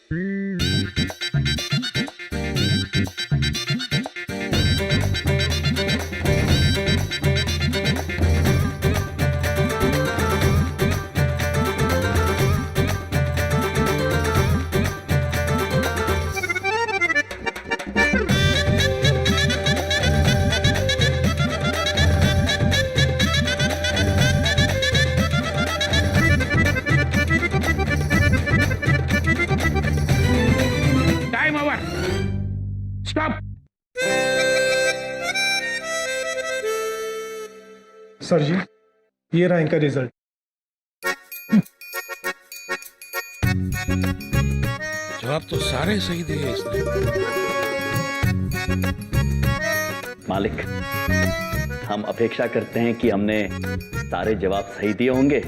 Time over, stop. Sir जी, ये रहा इनका रिजल्ट। जवाब तो सारे सही दिए इसने। मालिक, हम अपेक्षा करते हैं कि हमने सारे जवाब सही दिए होंगे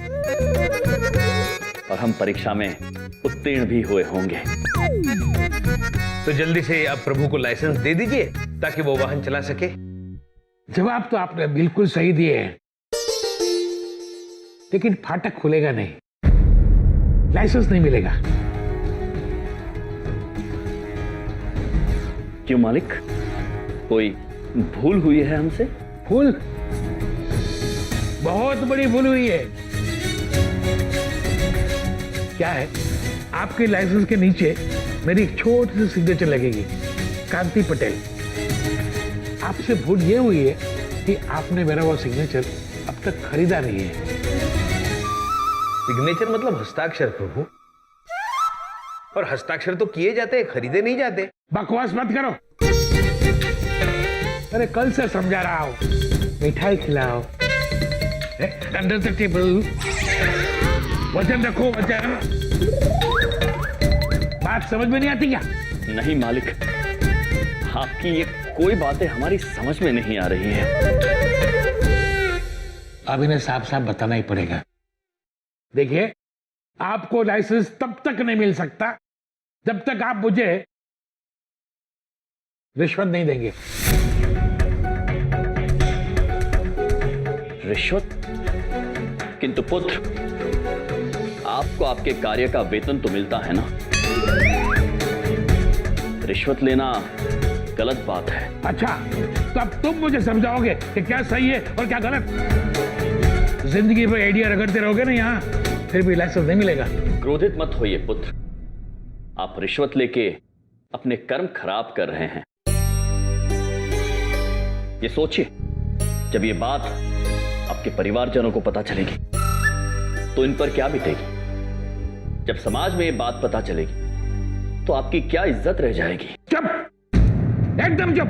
और हम परीक्षा में उत्तीर्ण भी हुए होंगे। तो जल्दी से आप प्रभु को लाइसेंस दे दीजिए ताकि वो वाहन चला सके। जवाब तो आपने बिल्कुल सही दिए हैं, लेकिन फाटक खुलेगा नहीं, लाइसेंस नहीं मिलेगा। क्यों मालिक, कोई भूल हुई है हमसे? भूल? बहुत बड़ी भूल हुई है। क्या है, आपके लाइसेंस के नीचे मेरी एक छोटी सी सिग्नेचर लगेगी, कांति पटेल। आपसे भूल ये हुई है कि आपने मेरा वो सिग्नेचर अब तक खरीदा नहीं है। सिग्नेचर मतलब हस्ताक्षर प्रभु, और हस्ताक्षर तो किए जाते हैं, खरीदे नहीं जाते। बकवास मत करो। अरे कल से समझा रहा हूं, मिठाई खिलाओ, अंडर द टेबल, वजन रखो, वजन। बात समझ में नहीं आती क्या? नहीं मालिक, आपकी ये कोई बातें हमारी समझ में नहीं आ रही है। अब इन्हें साफ साफ बताना ही पड़ेगा। देखिए, आपको लाइसेंस तब तक नहीं मिल सकता जब तक आप मुझे रिश्वत नहीं देंगे। रिश्वत? किंतु पुत्र, आपको आपके कार्य का वेतन तो मिलता है ना। रिश्वत लेना गलत बात है। अच्छा, तो अब तुम मुझे समझाओगे कि क्या सही है और क्या गलत। जिंदगी भर आइडिया रगड़ते रहोगे ना यहाँ, फिर भी लाइसेंस नहीं मिलेगा। क्रोधित मत होइए पुत्र, आप रिश्वत लेके अपने कर्म खराब कर रहे हैं। ये सोचिए, जब ये बात आपके परिवारजनों को पता चलेगी तो इन पर क्या बीतेगी। जब समाज में ये बात पता चलेगी तो आपकी क्या इज्जत रह जाएगी। चुप, एकदम चुप।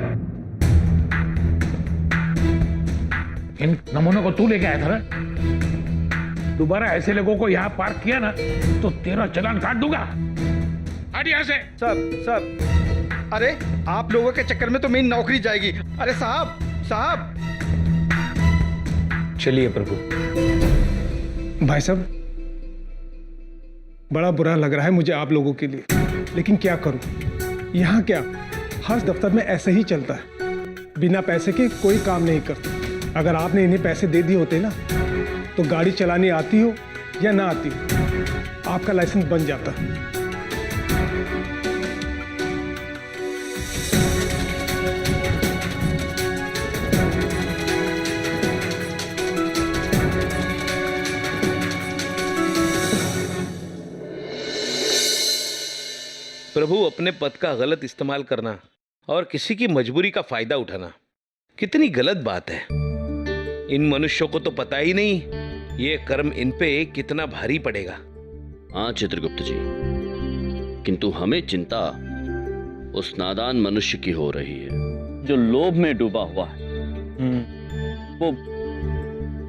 इन नमूनों को तू लेके आया था ना। दोबारा ऐसे लोगों को यहां पार्क किया ना तो तेरा चालान काट दूंगा। हट यहां से। सब अरे आप लोगों के चक्कर में तो मेरी नौकरी जाएगी। अरे साहब साहब। चलिए प्रभु। भाई साहब, बड़ा बुरा लग रहा है मुझे आप लोगों के लिए, लेकिन क्या करूं, यहाँ क्या हर दफ्तर में ऐसे ही चलता है, बिना पैसे के कोई काम नहीं करते। अगर आपने इन्हें पैसे दे दिए होते ना, तो गाड़ी चलानी आती हो या ना आती हो, आपका लाइसेंस बन जाता। प्रभु, अपने पद का गलत इस्तेमाल करना और किसी की मजबूरी का फायदा उठाना कितनी गलत बात है। इन मनुष्यों को तो पता ही नहीं ये कर्म इन पे कितना भारी पड़ेगा। हाँ चित्रगुप्त जी, किंतु हमें चिंता उस नादान मनुष्य की हो रही है जो लोभ में डूबा हुआ है। वो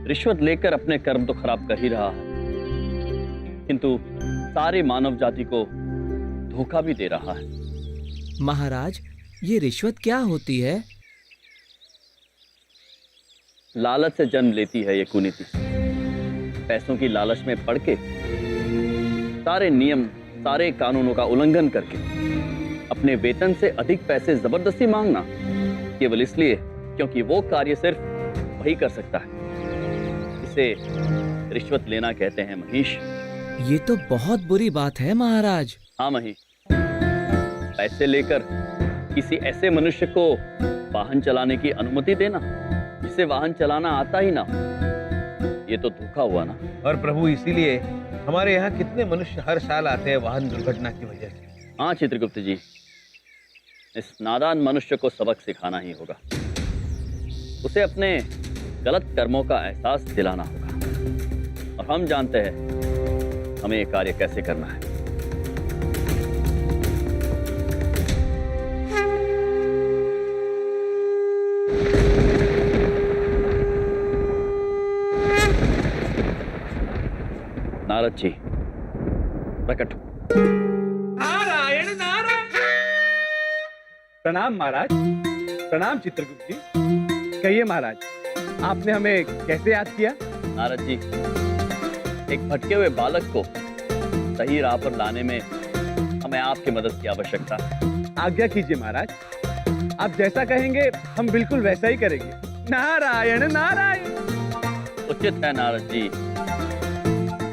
रिश्वत लेकर अपने कर्म तो खराब कर ही रहा है, किंतु सारे मानव जाति को धोखा भी दे रहा है। महाराज, ये रिश्वत क्या होती है? लालच से जन्म लेती है ये कुनीति। पैसों की लालच में पड़ के सारे नियम, सारे कानूनों का उल्लंघन करके अपने वेतन से अधिक पैसे जबरदस्ती मांगना, केवल इसलिए क्योंकि वो कार्य सिर्फ वही कर सकता है। इसे रिश्वत लेना कहते हैं महेश। ये तो बहुत बुरी बात है महाराज। हाँ महेश, पैसे लेकर किसी ऐसे मनुष्य को वाहन चलाने की अनुमति देना जिसे वाहन चलाना आता ही ना हो, ये तो धोखा हुआ ना। और प्रभु इसीलिए हमारे यहाँ कितने मनुष्य हर साल आते हैं वाहन दुर्घटना की वजह से। हाँ चित्रगुप्त जी, इस नादान मनुष्य को सबक सिखाना ही होगा। उसे अपने गलत कर्मों का एहसास दिलाना होगा, और हम जानते हैं हमें ये कार्य कैसे करना है। नारद जी प्रकट हो। नारायण नारायण। प्रणाम महाराज। प्रणाम चित्रगुप्त जी। कहिए महाराज, आपने हमें कैसे याद किया? नारद जी, एक भटके हुए बालक को सही राह पर लाने में हमें आपकी मदद की आवश्यकता है। आज्ञा कीजिए महाराज, आप जैसा कहेंगे हम बिल्कुल वैसा ही करेंगे। नारायण नारायण। उचित है नारद जी,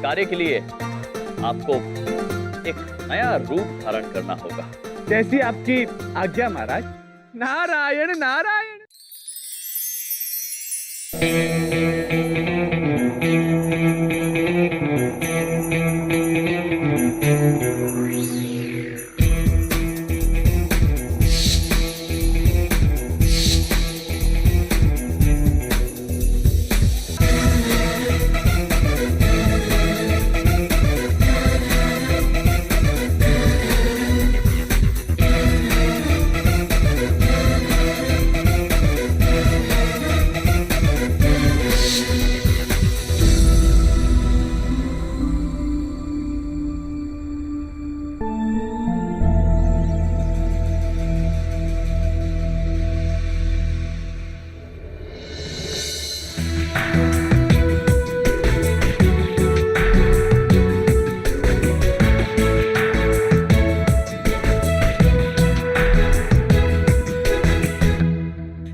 कार्य के लिए आपको एक नया रूप धारण करना होगा। जैसी आपकी आज्ञा महाराज। नारायण नारायण।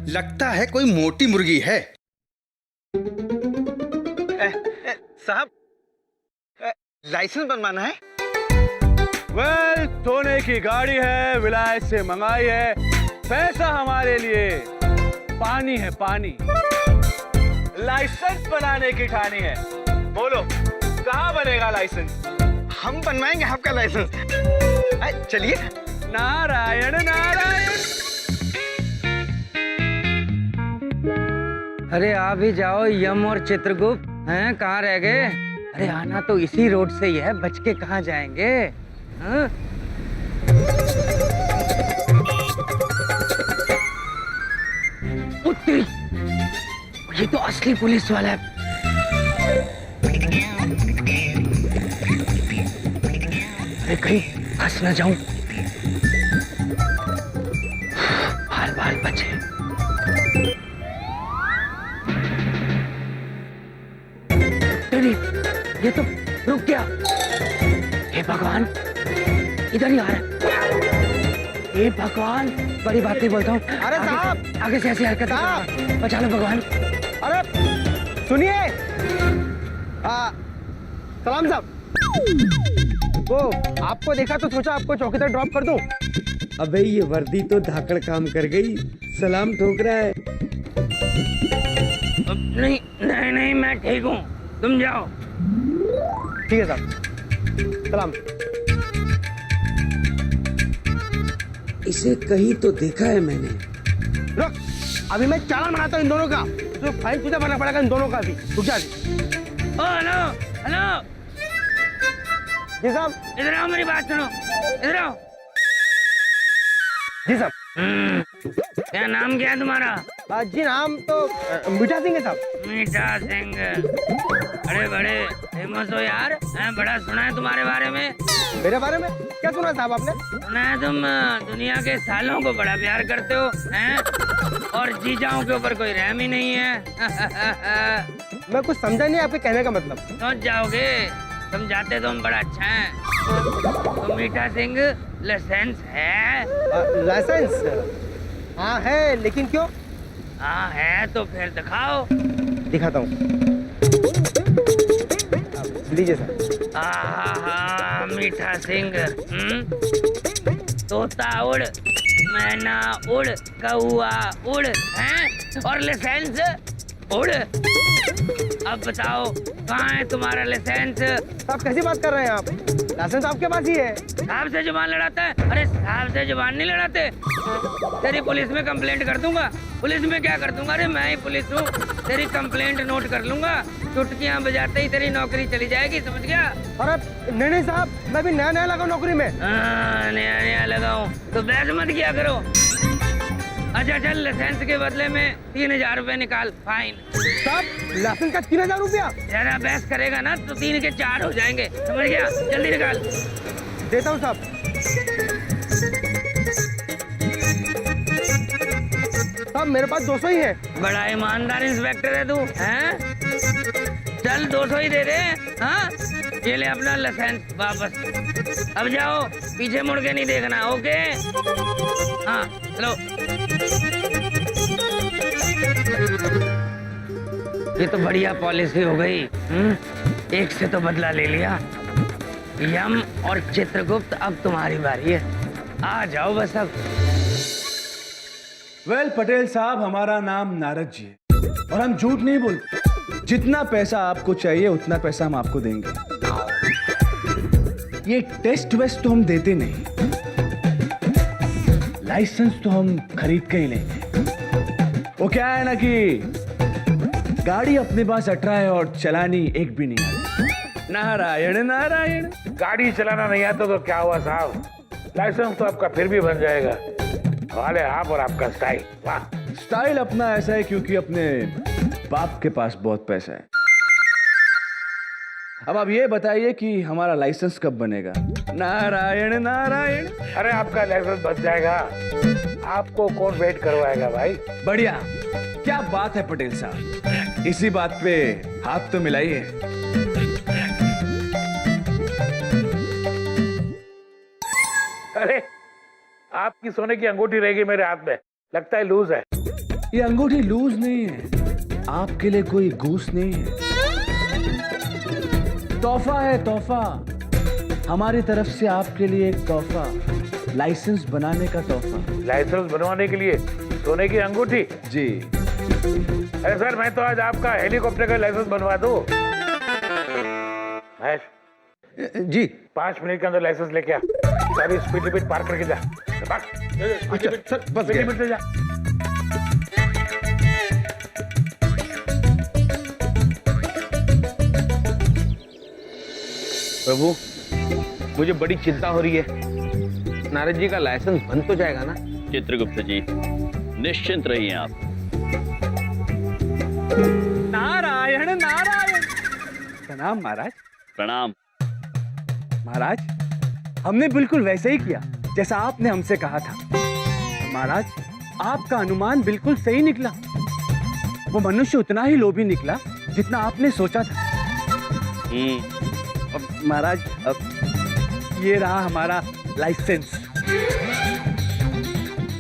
लगता है कोई मोटी मुर्गी है। साहब, लाइसेंस बनवाना है? वेल, सोने की गाड़ी है, विलायत से मंगाई है। पैसा हमारे लिए पानी है, पानी। लाइसेंस बनाने की ठानी है। बोलो, कहाँ बनेगा लाइसेंस? हम बनवाएंगे आपका लाइसेंस। चलिए। नारायण नारायण। अरे आ भी जाओ यम और चित्रगुप्त। हैं, कहाँ रह गए? अरे आना तो इसी रोड से ही है, बच के कहाँ जाएंगे? हाँ? उत्तरी, ये तो असली पुलिस वाला है। अरे कहीं फंस न जाऊं। बाल बाल बचे। ये तो रुक गया। हे भगवान, इधर ही आ रहा है। हे भगवान, बड़ी बात नहीं बोलता हूँ। अरे साहब, आगे से ऐसी हरकत साहब, बचा लो भगवान। अरे सुनिए, सलाम साहब। वो आपको देखा तो सोचा आपको चौकीदार ड्रॉप कर दूं। अबे ये वर्दी तो धाकड़ काम कर गई, सलाम ठोक रहा है। नहीं नहीं नहीं, मैं ठीक हूँ, तुम जाओ। ठीक है साहब, सलाम। इसे कहीं तो देखा है मैंने। रुक, अभी मैं चालान बनाता हूँ इन दोनों का, तो फाइन तुझे भरना पड़ेगा इन दोनों का भी। रुक जा। ओ हेलो हेलो, जी साहब। इधर आओ, मेरी बात सुनो, इधर आओ। जी साहब। क्या नाम क्या है तुम्हारा? जी नाम तो मीठा सिंह है साहब। मीठा सिंह, बड़े बड़े फेमस हो यार। मैं बड़ा सुना है तुम्हारे बारे में। मेरे बारे में क्या सुना साहब आपने? सुना है तुम दुनिया के सालों को बड़ा प्यार करते हो, हैं? और जीजाओं के ऊपर कोई रहम ही नहीं है। मैं कुछ समझा नहीं आपके कहने का मतलब। समझ जाओगे, समझाते तो हम बड़ा अच्छा है। तो मीठा सिंह, लाइसेंस है? लाइसेंस? हाँ है, लेकिन क्यों? हाँ है तो फिर दिखाओ। दिखाता हूँ, लीजिए सर। मीठा सिंह, तोता उड़, मैना उड़, कौआ उड़, हैं? और लाइसेंस उड़। अब बताओ कहाँ है तुम्हारा लाइसेंस? आप कैसी बात कर रहे हैं आप? लाइसेंस आपके पास ही है। साहब से जुबान लड़ाता है? अरे साहब से जुबान नहीं लड़ाते। तेरी पुलिस में कंप्लेंट कर दूंगा। पुलिस में क्या कर दूंगा? अरे मैं ही पुलिस हूँ। तेरी कंप्लेंट नोट कर लूंगा। चुटकियाँ बजाते ही तेरी नौकरी चली जाएगी, समझ गया? अरे नहीं साहब, मैं भी नया नया लगा नौकरी में। हाँ, नया नया लगाऊं तो बहस मत किया करो। अच्छा चल, लाइसेंस के बदले में 3000 रुपए निकाल, फाइन। साहब लाइसेंस का 3000 रुपया? ज्यादा बहस करेगा ना तो 3 के 4 हो जाएंगे, समझ गया? जल्दी निकाल। देता हूँ साहब। साहब मेरे पास 200 ही है। बड़ा ईमानदार इंस्पेक्टर है तू, हैं? चल 200 ही दे दे। हाँ, ये ले अपना लाइसेंस वापस। अब जाओ, पीछे मुड़ के नहीं देखना, ओके? हाँ चलो। ये तो बढ़िया पॉलिसी हो गई। एक से तो बदला ले लिया। यम और चित्रगुप्त, अब तुम्हारी बारी है। आ जाओ बस अब। वेल पटेल साहब, हमारा नाम नारद जी है और हम झूठ नहीं बोलते। जितना पैसा आपको चाहिए उतना पैसा हम आपको देंगे। ये टेस्ट वेस्ट तो हम देते नहीं, लाइसेंस तो हम खरीद के ही लेंगे। वो क्या है ना कि गाड़ी अपने पास 18 है और चलानी एक भी नहीं आती। नारायण नारायण। गाड़ी चलाना नहीं आता तो क्या हुआ साहब, लाइसेंस तो आपका फिर भी बन जाएगा। वाले आप और आपका स्टाइल, वाह। स्टाइल अपना ऐसा है क्योंकि अपने बाप के पास बहुत पैसा है। अब आप ये बताइए कि हमारा लाइसेंस कब बनेगा? नारायण नारायण। अरे आपका लाइसेंस बच जाएगा, आपको कौन वेट करवाएगा भाई? बढ़िया, क्या बात है पटेल साहब, इसी बात पे हाथ तो मिलाइए। अरे आपकी सोने की अंगूठी रहेगी मेरे हाथ में, लगता है लूज है। ये अंगूठी लूज नहीं है, आपके लिए कोई घूस नहीं है, तोहफा है तोहफा। हमारी तरफ से आपके लिए एक तोहफा, लाइसेंस बनाने का तोहफा। लाइसेंस बनवाने के लिए सोने की अंगूठी? जी। अरे सर, मैं तो आज आपका हेलीकॉप्टर का लाइसेंस बनवा दूं। महेश जी। 5 मिनट के अंदर लाइसेंस लेके आ। सारी स्पीड लिमिट पार करके जा। अच्छा सर, बस स्पीड गया। लिमिट से जा। प्रभु, मुझे बड़ी चिंता हो रही है। नारद जी का लाइसेंस बन तो जाएगा ना? चित्रगुप्त जी, निश्चिंत रहिए आप। नारायण नारायण। प्रणाम महाराज। प्रणाम। महाराज, हमने बिल्कुल वैसे ही किया जैसा आपने हमसे कहा था। महाराज, आपका अनुमान बिल्कुल सही निकला। वो मनुष्य उतना ही लोभी निकला जितना आपने सोचा था। अब महाराज, अब ये रहा हमारा लाइसेंस।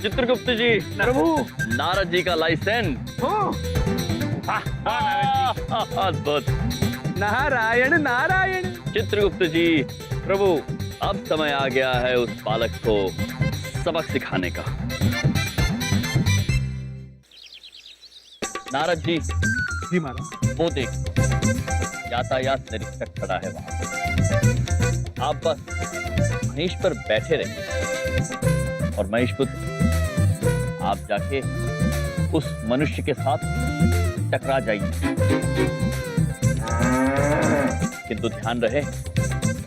चित्रगुप्त जी, प्रभु, नारद जी का लाइसेंस। अद्भुत। नारायण नारायण। चित्रगुप्त जी, प्रभु, अब समय आ गया है उस बालक को सबक सिखाने का। नारद जी, जी महाराज। वो देख, यातायात निरीक्षक खड़ा है वहां। आप बस महेश पर बैठे रहिए और महेश पुत्र, आप जाके उस मनुष्य के साथ टकरा जाइए, किंतु ध्यान रहे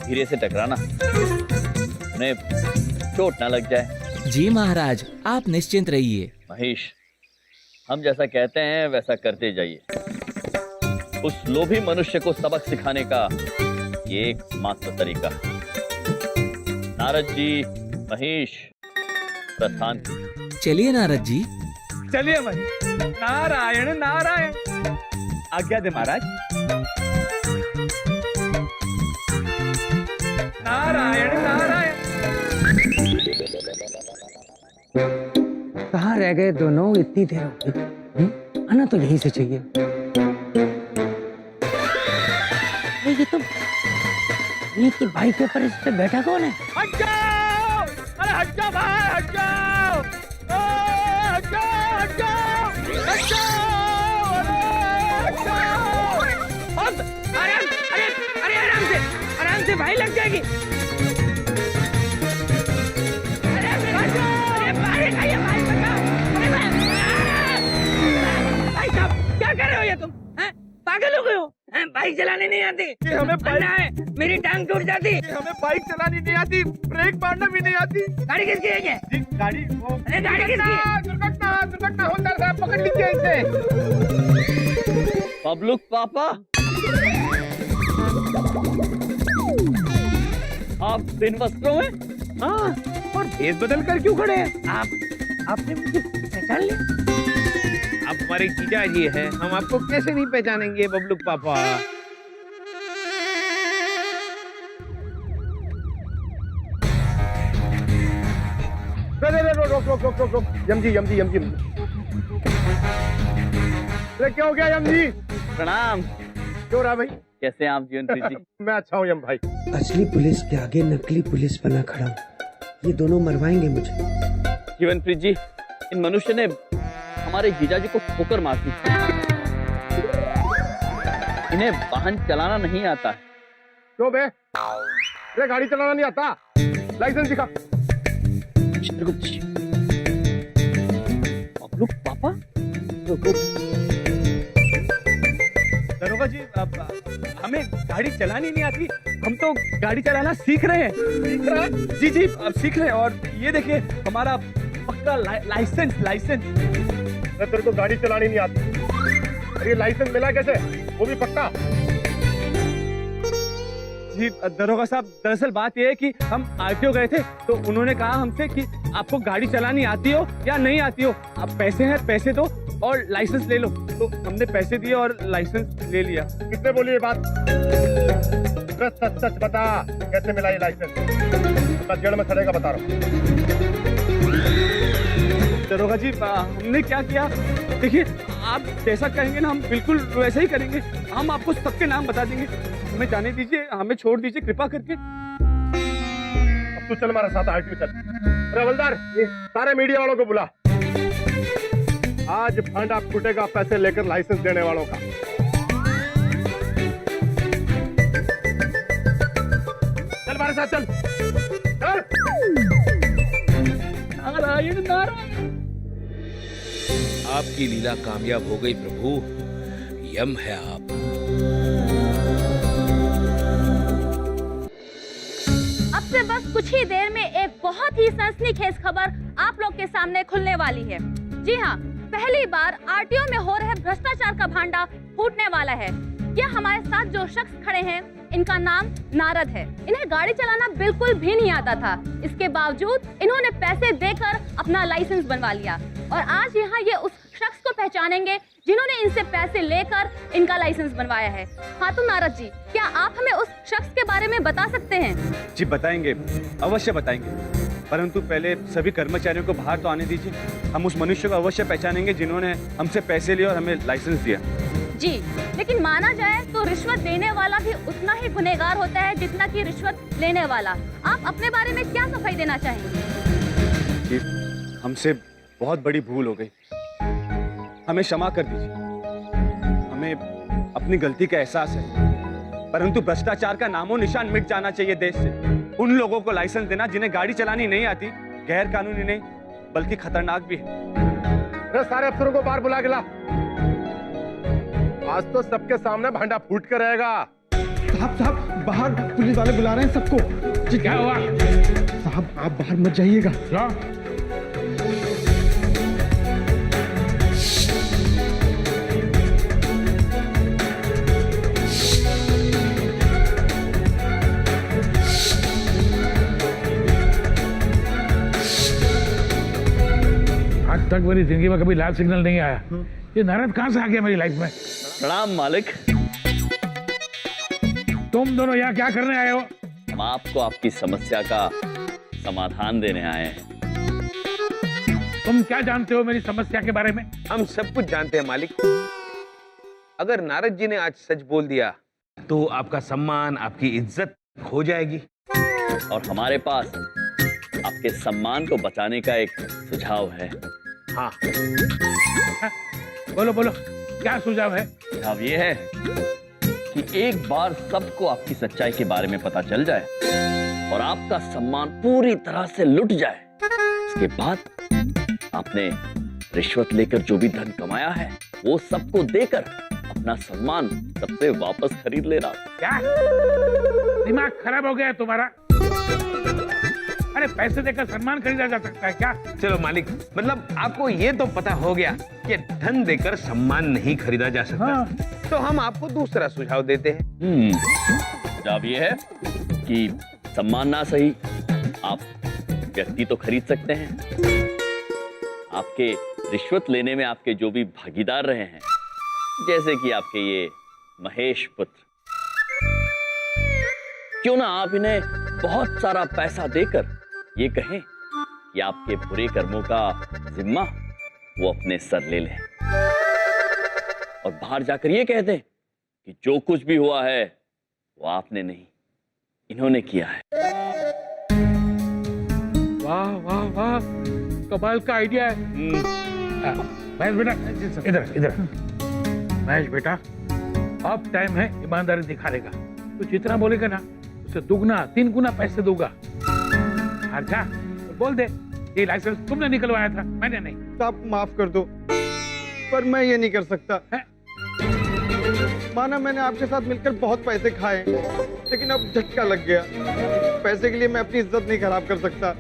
धीरे से टकराना, उन्हें चोट ना लग जाए। जी महाराज, आप निश्चिंत रहिए। महेश, हम जैसा कहते हैं वैसा करते जाइए। उस लोभी मनुष्य को सबक सिखाने का ये एकमात्र तरीका है। नारद जी, महेश, प्रस्थान कीजिए। चलिए नारद जी। चलिए भाई। नारायण नारायण। आज्ञा दे महाराज। नारायण नारायण। कहाँ रह गए दोनों? इतनी देर हो गई। आना तो यहीं से चाहिए। ये तो बाइक के पर इस पे बैठा कौन है? अरे हट जाओ भाई, हट जाओ, हट जाओ, हट जाओ, हट जाओ, अरे हट जाओ। आराम, अरे आराम से भाई, लग जाएगी। अरे भाई बचाओ, अरे भाई साहब क्या कर रहे हो ये तुम? हैं? पागल हो गए हो? हैं? बाइक चलाने नहीं आती? हमें बाइक है, मेरी टांग टूट जाती। हमें बाइक चलानी नहीं आती, ब्रेक मारना भी नहीं आती। गाड़ी किसकी है ये? जी गाड़ी अरे गाड़ी किसकी है? दुर्घटना हवलदार साहब पकड़ लीजिए इसे। पब्लुक पापा, आप बिन वस्त्रों में? हाँ, और भेद बदल कर क्यों खड़े हैं? आपने मुझे पहचान लिया? आप हमारे जीजा जी हैं, हम आपको कैसे नहीं पहचानेंगे बबलू पापा? रोक यमजी अरे क्या हो गया यमजी? प्रणाम। क्यों रहा भाई? कैसे हैं आप जीवनप्रीत जी? मैं अच्छा हूँ यम भाई। असली पुलिस के आगे नकली पुलिस बना खड़ा हूँ। ये दोनों मरवाएंगे मुझे। जीवनप्रीत जी, इन मनुष्य ने हमारे जीजा जी को ठोकर मार दी। इन्हें वाहन चलाना नहीं आता है। क्यों बे? अरे गाड़ी चलाना नहीं आता? लाइसेंस दिखा। चित्रगुप्त जी, पब्लुक पापा, दरोगा जी, हमें गाड़ी चलानी नहीं आती, हम तो गाड़ी चलाना सीख रहे हैं। सीख रहे हैं? जी जी, अब सीख रहे हैं। और ये देखिए हमारा पक्का लाइसेंस। तेरे को गाड़ी चलानी नहीं आती, अरे लाइसेंस मिला कैसे, वो भी पक्का? जी दरोगा साहब, दरअसल बात यह है कि हम आरटीओ गए थे, तो उन्होंने कहा हमसे कि आपको गाड़ी चलानी आती हो या नहीं आती हो, आप पैसे हैं पैसे दो और लाइसेंस ले लो। तो हमने पैसे दिए और लाइसेंस ले लिया। किसने बोली ये बात? सच सच बता, कैसे मिला ये लाइसेंस? मैं जेल में सड़ेगा, बता रहा हूँ। दरोगा जी, हमने क्या किया, देखिए आप जैसा कहेंगे ना हम बिल्कुल वैसा ही करेंगे। हम आपको सबके नाम बता देंगे। हमें जाने दीजिए, हमें छोड़ दीजिए कृपा करके। अब तू चल हमारे साथ आरटीओ चल। अरे हवलदार, सारे मीडिया वालों को बुला। आज फंड आप फूटेगा पैसे लेकर लाइसेंस देने वालों का। चल हमारे साथ चल। नारायण नारायण। आपकी लीला कामयाब हो गई प्रभु, यम है आप। अब से बस कुछ ही देर में एक बहुत ही सनसनीखेज खबर आप लोग के सामने खुलने वाली है। जी हाँ, पहली बार आरटीओ में हो रहे भ्रष्टाचार का भांडा फूटने वाला है। क्या हमारे साथ जो शख्स खड़े हैं, इनका नाम नारद है। इन्हें गाड़ी चलाना बिल्कुल भी नहीं आता था, इसके बावजूद इन्होंने पैसे देकर अपना लाइसेंस बनवा लिया। और आज यहाँ ये उस शख्स को पहचानेंगे जिन्होंने इनसे पैसे लेकर इनका लाइसेंस बनवाया है। हाँ तो नारद जी, क्या आप हमें उस शख्स के बारे में बता सकते हैं? जी बताएंगे, अवश्य बताएंगे, परंतु पहले सभी कर्मचारियों को बाहर तो आने दीजिए। हम उस मनुष्य को अवश्य पहचानेंगे जिन्होंने हमसे पैसे लिए और हमें लाइसेंस दिया। जी, लेकिन माना जाए तो रिश्वत देने वाला भी उतना ही गुनहगार होता है जितना कि रिश्वत लेने वाला। आप अपने बारे में क्या सफाई देना चाहेंगे? जी, हमसे बहुत बड़ी भूल हो गई, हमें क्षमा कर दीजिए। हमें अपनी गलती का एहसास है, परंतु भ्रष्टाचार का नामो निशान मिट जाना चाहिए देश से। उन लोगों को लाइसेंस देना जिन्हें गाड़ी चलानी नहीं आती, गैर कानूनी नहीं बल्कि खतरनाक भी है। सारे अफसरों को बाहर बुला के ला। आज तो सबके सामने भांडा फूट कर रहेगा। साहब बाहर पुलिस वाले बुला रहे हैं सबको। जी क्या हुआ? साहब आप बाहर मत जाइएगा। क्या? आज तक मेरी जिंदगी में कभी लाल सिग्नल नहीं आया। ये नारद कहाँ से आ गया मेरी लाइफ में? प्रणाम मालिक। तुम दोनों यहाँ क्या करने आए हो? हम आपको आपकी समस्या का समाधान देने आए हैं। तुम क्या जानते हो मेरी समस्या के बारे में? हम सब कुछ जानते हैं मालिक। अगर नारद जी ने आज सच बोल दिया तो आपका सम्मान, आपकी इज्जत खो जाएगी। और हमारे पास आपके सम्मान को बचाने का एक सुझाव है। हाँ, बोलो बोलो, क्या सुझाव है? सुझाव ये है कि एक बार सबको आपकी सच्चाई के बारे में पता चल जाए और आपका सम्मान पूरी तरह से लुट जाए। इसके बाद आपने रिश्वत लेकर जो भी धन कमाया है वो सबको देकर अपना सम्मान सबसे वापस खरीद लेना। क्या दिमाग खराब हो गया है तुम्हारा? अरे पैसे देकर सम्मान खरीदा जा सकता है क्या? चलो मालिक, मतलब आपको ये तो पता हो गया कि धन देकर सम्मान नहीं खरीदा जा सकता। हाँ। तो हम आपको दूसरा सुझाव देते हैं। सुझाव ये है कि सम्मान ना सही, आप व्यक्ति तो खरीद सकते हैं। आपके रिश्वत लेने में आपके जो भी भागीदार रहे हैं, जैसे कि आपके ये महेश पुत्र, क्यों ना आप इन्हें बहुत सारा पैसा देकर ये कहें कि आपके बुरे कर्मों का जिम्मा वो अपने सर ले लें और बाहर जाकर ये कह दें कि जो कुछ भी हुआ है वो आपने नहीं, इन्होंने किया है। वाह वाह वाह, कमाल का आइडिया है। महेश बेटा इधर इधर। महेश बेटा, अब टाइम है ईमानदारी दिखाने का। तू जितना बोलेगा ना उसे दुगना 3 गुना पैसे दूंगा। अच्छा बोल दे, ये लाइसेंस तुमने निकलवाया था, मैंने नहीं। साहब माफ कर दो, पर मैं ये नहीं कर सकता। माना मैंने आपके साथ मिलकर बहुत पैसे खाए, लेकिन अब झटका लग गया। पैसे के लिए मैं अपनी इज्जत नहीं खराब कर सकता।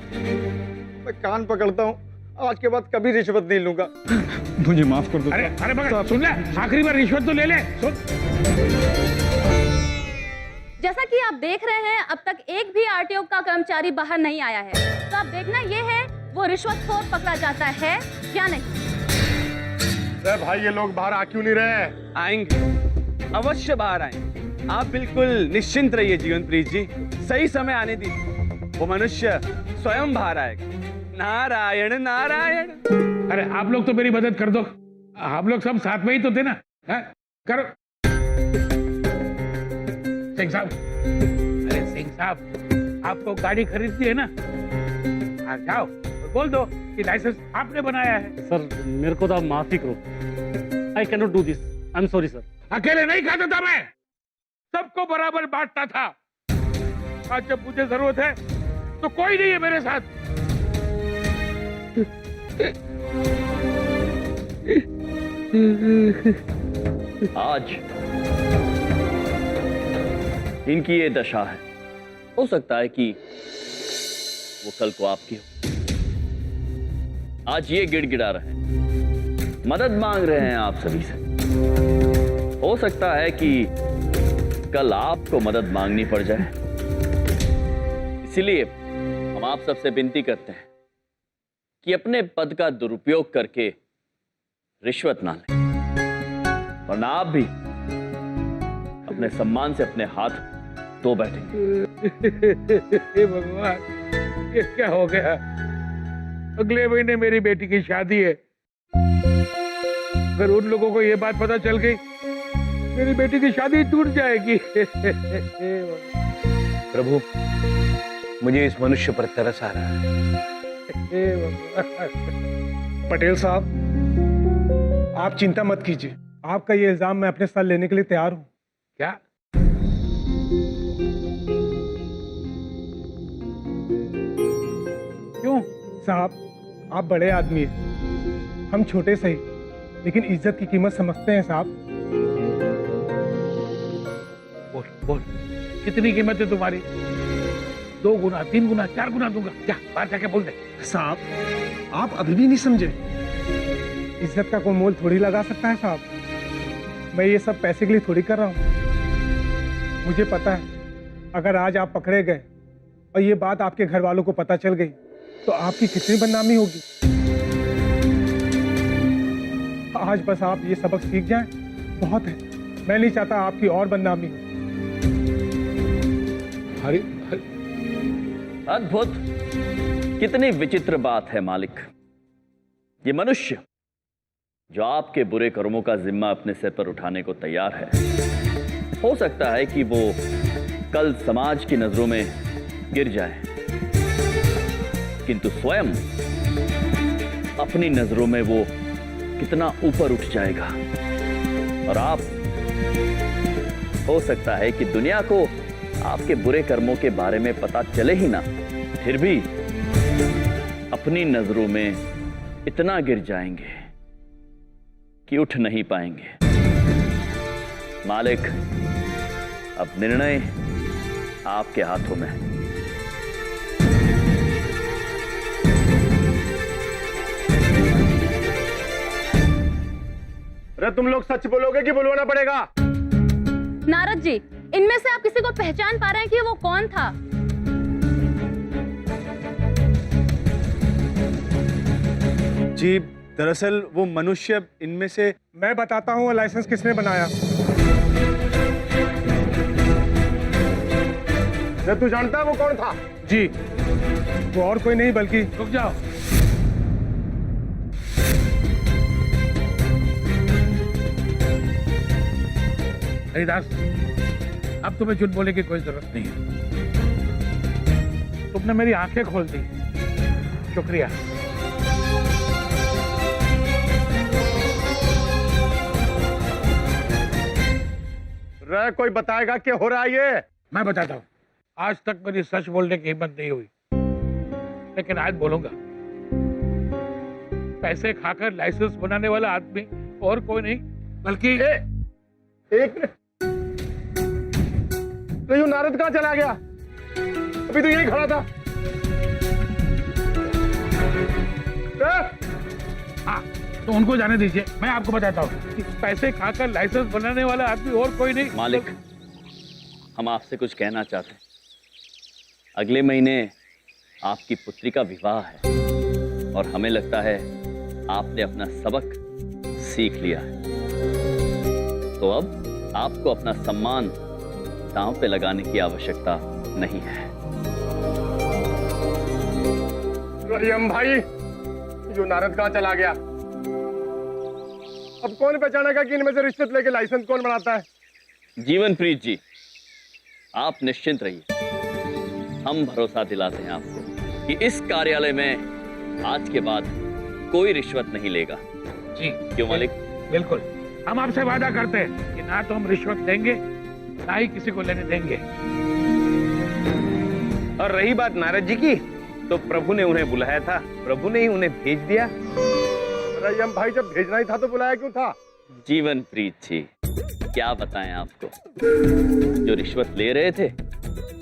मैं कान पकड़ता हूँ, आज के बाद कभी रिश्वत नहीं लूंगा। मुझे माफ कर दो। अरे अरे मगर सुन ले, आखिरी बार रिश्वत तो ले ले। सुन, जैसा कि आप देख रहे हैं, अब तक एक भी आरटीओ का कर्मचारी बाहर नहीं आया है। तो अब देखना ये है वो रिश्वतखोर पकड़ा जाता है या नहीं। भाई ये लोग बाहर आ क्यों नहीं रहे? आएंगे, अवश्य बाहर आएंगे। आप बिल्कुल निश्चिंत रहिए जीवनप्रीत जी, सही समय आने दीजिए, वो मनुष्य स्वयं बाहर आएगा। नारायण नारायण। अरे आप लोग तो मेरी मदद कर दो, हम लोग सब साथ में ही तो थे ना। है? करो सिंह साहब। अरे सिंह साहब, आपको गाड़ी खरीदनी है ना? आ जाओ और बोल दो कि लाइसेंस आपने बनाया है। सर मेरे को तो आप माफ ही करो, I can not do this, I am sorry sir. अकेले नहीं खाता था मैं, सबको बराबर बांटता था। आज जब मुझे जरूरत है तो कोई नहीं है मेरे साथ। आज इनकी ये दशा है, हो सकता है कि वो कल को आपकी हो। आज ये गिड़गिड़ा रहे हैं, मदद मांग रहे हैं आप सभी से। हो सकता है कि कल आपको मदद मांगनी पड़ जाए। इसलिए हम आप सबसे विनती करते हैं कि अपने पद का दुरुपयोग करके रिश्वत ना लें, वरना आप भी अपने सम्मान से अपने हाथ धो बैठेंगे। हे भगवान, ये क्या हो गया? अगले महीने मेरी बेटी की शादी है। अगर उन लोगों को ये बात पता चल गई, मेरी बेटी की शादी टूट जाएगी। प्रभु, मुझे इस मनुष्य पर तरस आ रहा है। पटेल साहब, आप चिंता मत कीजिए, आपका ये इल्जाम मैं अपने साथ लेने के लिए तैयार हूं। क्या? क्यों? साहब, आप बड़े आदमी हैं, हम छोटे सही, लेकिन इज्जत की कीमत समझते हैं साहब। बोल बोल, कितनी कीमत है तुम्हारी? 2 गुना, 3 गुना, 4 गुना दूंगा। क्या बात जाके बोल दे। साहब, आप अभी भी नहीं समझे, इज्जत का कोई मोल थोड़ी लगा सकता है साहब। मैं ये सब पैसे के लिए थोड़ी कर रहा हूँ। मुझे पता है, अगर आज आप पकड़े गए और ये बात आपके घर वालों को पता चल गई तो आपकी कितनी बदनामी होगी। आज बस आप ये सबक सीख जाएं, बहुत है। मैं नहीं चाहता आपकी और बदनामी हो। हरी अद्भुत, कितनी विचित्र बात है मालिक। ये मनुष्य जो आपके बुरे कर्मों का जिम्मा अपने सिर पर उठाने को तैयार है, हो सकता है कि वो कल समाज की नजरों में गिर जाए, किंतु स्वयं अपनी नजरों में वो कितना ऊपर उठ जाएगा। और आप, हो सकता है कि दुनिया को आपके बुरे कर्मों के बारे में पता चले ही ना, फिर भी अपनी नजरों में इतना गिर जाएंगे कि उठ नहीं पाएंगे। मालिक, अब निर्णय आपके हाथों में है। अरे तुम लोग सच बोलोगे कि बुलवाना पड़ेगा? नारद जी, इनमें से आप किसी को पहचान पा रहे हैं कि वो कौन था? जी, दरअसल वो मनुष्य इनमें से। मैं बताता हूँ वो लाइसेंस किसने बनाया। अरे तू जानता है वो कौन था? जी, वो और कोई नहीं बल्कि। रुक जाओ। हरिदास, अब तुम्हें झूठ बोलने की कोई जरूरत नहीं है। तुमने मेरी आंखें खोल दी, शुक्रिया। रे कोई बताएगा क्या हो रहा है ये? मैं बताता हूँ। आज तक मेरी सच बोलने की हिम्मत नहीं हुई, लेकिन आज बोलूंगा। पैसे खाकर लाइसेंस बनाने वाला आदमी और कोई नहीं बल्कि एक मिनट, तो यूं नारद कहाँ चला गया? अभी तो यहीं खड़ा था। हाँ, तो उनको जाने दीजिए। मैं आपको बताता हूँ कि पैसे खाकर लाइसेंस बनाने वाला आदमी और कोई नहीं। मालिक, हम आपसे कुछ कहना चाहते हैं। अगले महीने आपकी पुत्री का विवाह है और हमें लगता है आपने अपना सबक सीख लिया है। तो अब आपको अपना सम्मान दांव पे लगाने की आवश्यकता नहीं है। रहीम भाई, जो नारद कहाँ चला गया? अब कौन पहचानेगा कि इनमें से रिश्वत लेके लाइसेंस कौन बनाता है? जीवनप्रीत जी, आप निश्चिंत रहिए। हम भरोसा दिलाते हैं आपको कि इस कार्यालय में आज के बाद कोई रिश्वत नहीं लेगा। जी क्यों मालिक? बिल्कुल, हम आपसे वादा करते हैं कि ना तो हम रिश्वत लेंगे, ना ही किसी को लेने देंगे। और रही बात नारद जी की, तो प्रभु ने उन्हें बुलाया था, प्रभु ने ही उन्हें भेज दिया। रहीम भाई, जब भेजना ही था तो बुलाया क्यों था? जीवनप्रीत जी, क्या बताएं आपको, जो रिश्वत ले रहे थे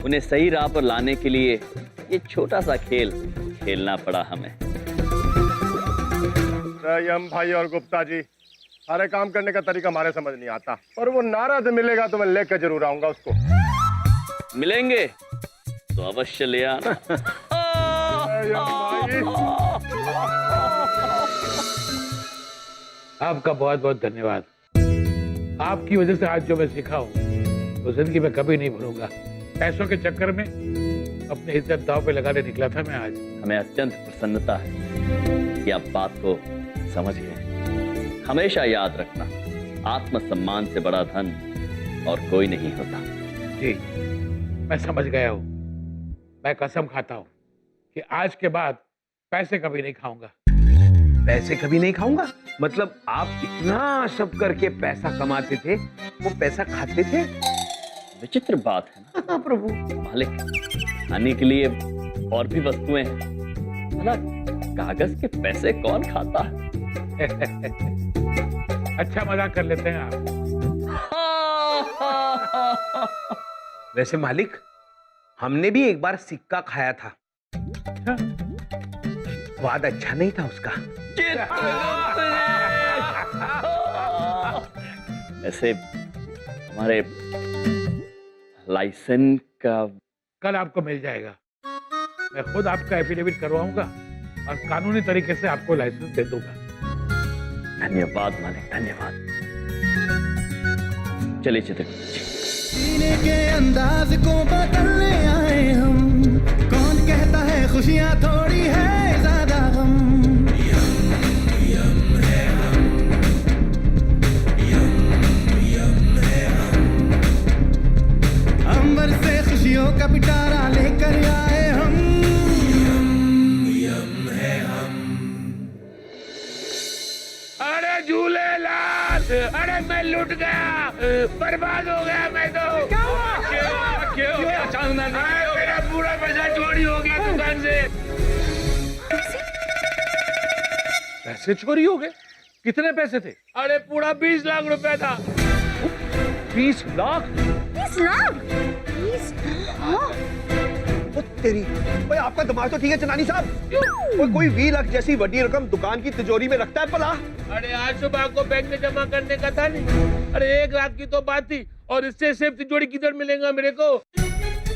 उन्हें सही राह पर लाने के लिए ये छोटा सा खेल खेलना पड़ा हमें। रहीम भाई और गुप्ता जी, सारे काम करने का तरीका हमारे समझ नहीं आता, पर वो नारद मिलेगा तो मैं लेकर जरूर आऊंगा उसको। मिलेंगे तो अवश्य ले आना। आपका बहुत बहुत धन्यवाद। आपकी वजह से आज जो मैं सीखा हूँ वो जिंदगी में कभी नहीं भूलूंगा। पैसों के चक्कर में अपनी इज्जत दांव पे लगाने निकला था मैं आज। हमें अत्यंत प्रसन्नता है कि आप बात को समझ गए। हमेशा याद रखना, आत्मसम्मान से बड़ा धन और कोई नहीं होता। जी, मैं समझ गया हूँ। मैं कसम खाता हूँ कि आज के बाद पैसे कभी नहीं खाऊंगा। पैसे कभी नहीं खाऊंगा? मतलब आप इतना सब करके पैसा कमाते थे, वो पैसा खाते थे? विचित्र बात है ना प्रभु। मालिक, खाने के लिए और भी वस्तुएं हैं, भला कागज के पैसे कौन खाता है? अच्छा मजाक कर लेते हैं आप। वैसे मालिक, हमने भी एक बार सिक्का खाया था। स्वाद अच्छा नहीं था उसका। ऐसे हमारे लाइसेंस का कल आपको मिल जाएगा। मैं खुद आपका एफिडेविट करवाऊंगा और कानूनी तरीके से आपको लाइसेंस दे दूंगा। धन्यवाद मालिक, धन्यवाद। चलिए चित्रगुप्त जी। जीने के अंदाज को बदलने आए हम, कौन कहता है खुशियां थोड़ी है ज्यादा हम। अंबर से खुशियों का पिटारा लेकर आए हम। लुट गया, बर्बाद हो गया मैं तो। क्यों मेरा पूरा पैसा चोरी हो गया दुकान से। पैसे चोरी हो गए? कितने पैसे थे? अरे पूरा 20 लाख रुपया था। 20 लाख? 20 लाख? 20 लाख? ओ तेरी, भाई आपका दिमाग तो ठीक है चंदानी साहब। कोई 20 लाख जैसी बड़ी रकम दुकान की तिजोरी में रखता है भला? अरे आज सुबह को बैंक में जमा करने का था नहीं। अरे 1 रात की तो बात थी, और इससे सेफ तिजोरी किधर मिलेगा मेरे को?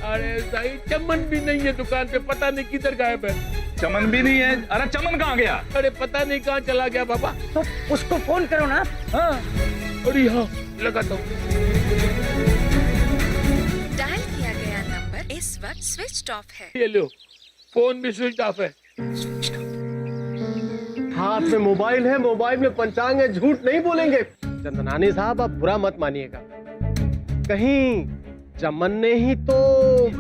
अरे सही चमन भी नहीं है दुकान पे, पता नहीं किधर गायब है। चमन भी नहीं है? अरे चमन कहाँ गया? अरे पता नहीं कहाँ चला गया बाबा। तो उसको फोन करो ना। हाँ, अरे हाँ लगाता हूँ। डायल किया गया नंबर इस वक्त स्विच ऑफ है। ये लो, फोन भी स्विच ऑफ है। हाथ में मोबाइल है, मोबाइल में पंचांग है, झूठ नहीं बोलेंगे। चंदनानी साहब आप बुरा मत मानिएगा, कहीं चमन ने ही तो।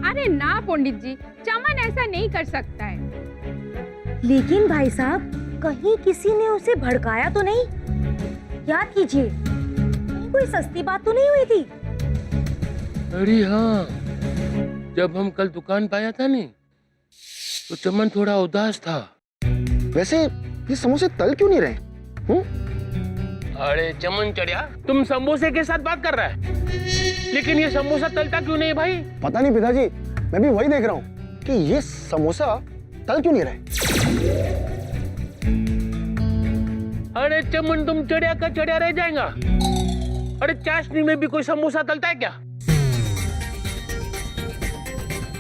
अरे ना पंडित जी, चमन ऐसा नहीं कर सकता है। लेकिन भाई साहब, कहीं किसी ने उसे भड़काया तो नहीं? याद कीजिए, कोई सस्ती बात तो नहीं हुई थी। अरे हाँ, जब हम कल दुकान पे आया था नहीं, तो चमन थोड़ा उदास था। वैसे ये समोसे तल क्यों नहीं रहे? अरे चमन चढ़िया, तुम समोसे के साथ बात कर रहा है, लेकिन ये समोसा तलता क्यों नहीं भाई? पता नहीं पिताजी, मैं भी वही देख रहा हूँ कि ये समोसा तल क्यों नहीं रहे। अरे चमन, तुम चढ़िया का चढ़िया रह जाएगा। अरे चाशनी में भी कोई समोसा तलता है क्या?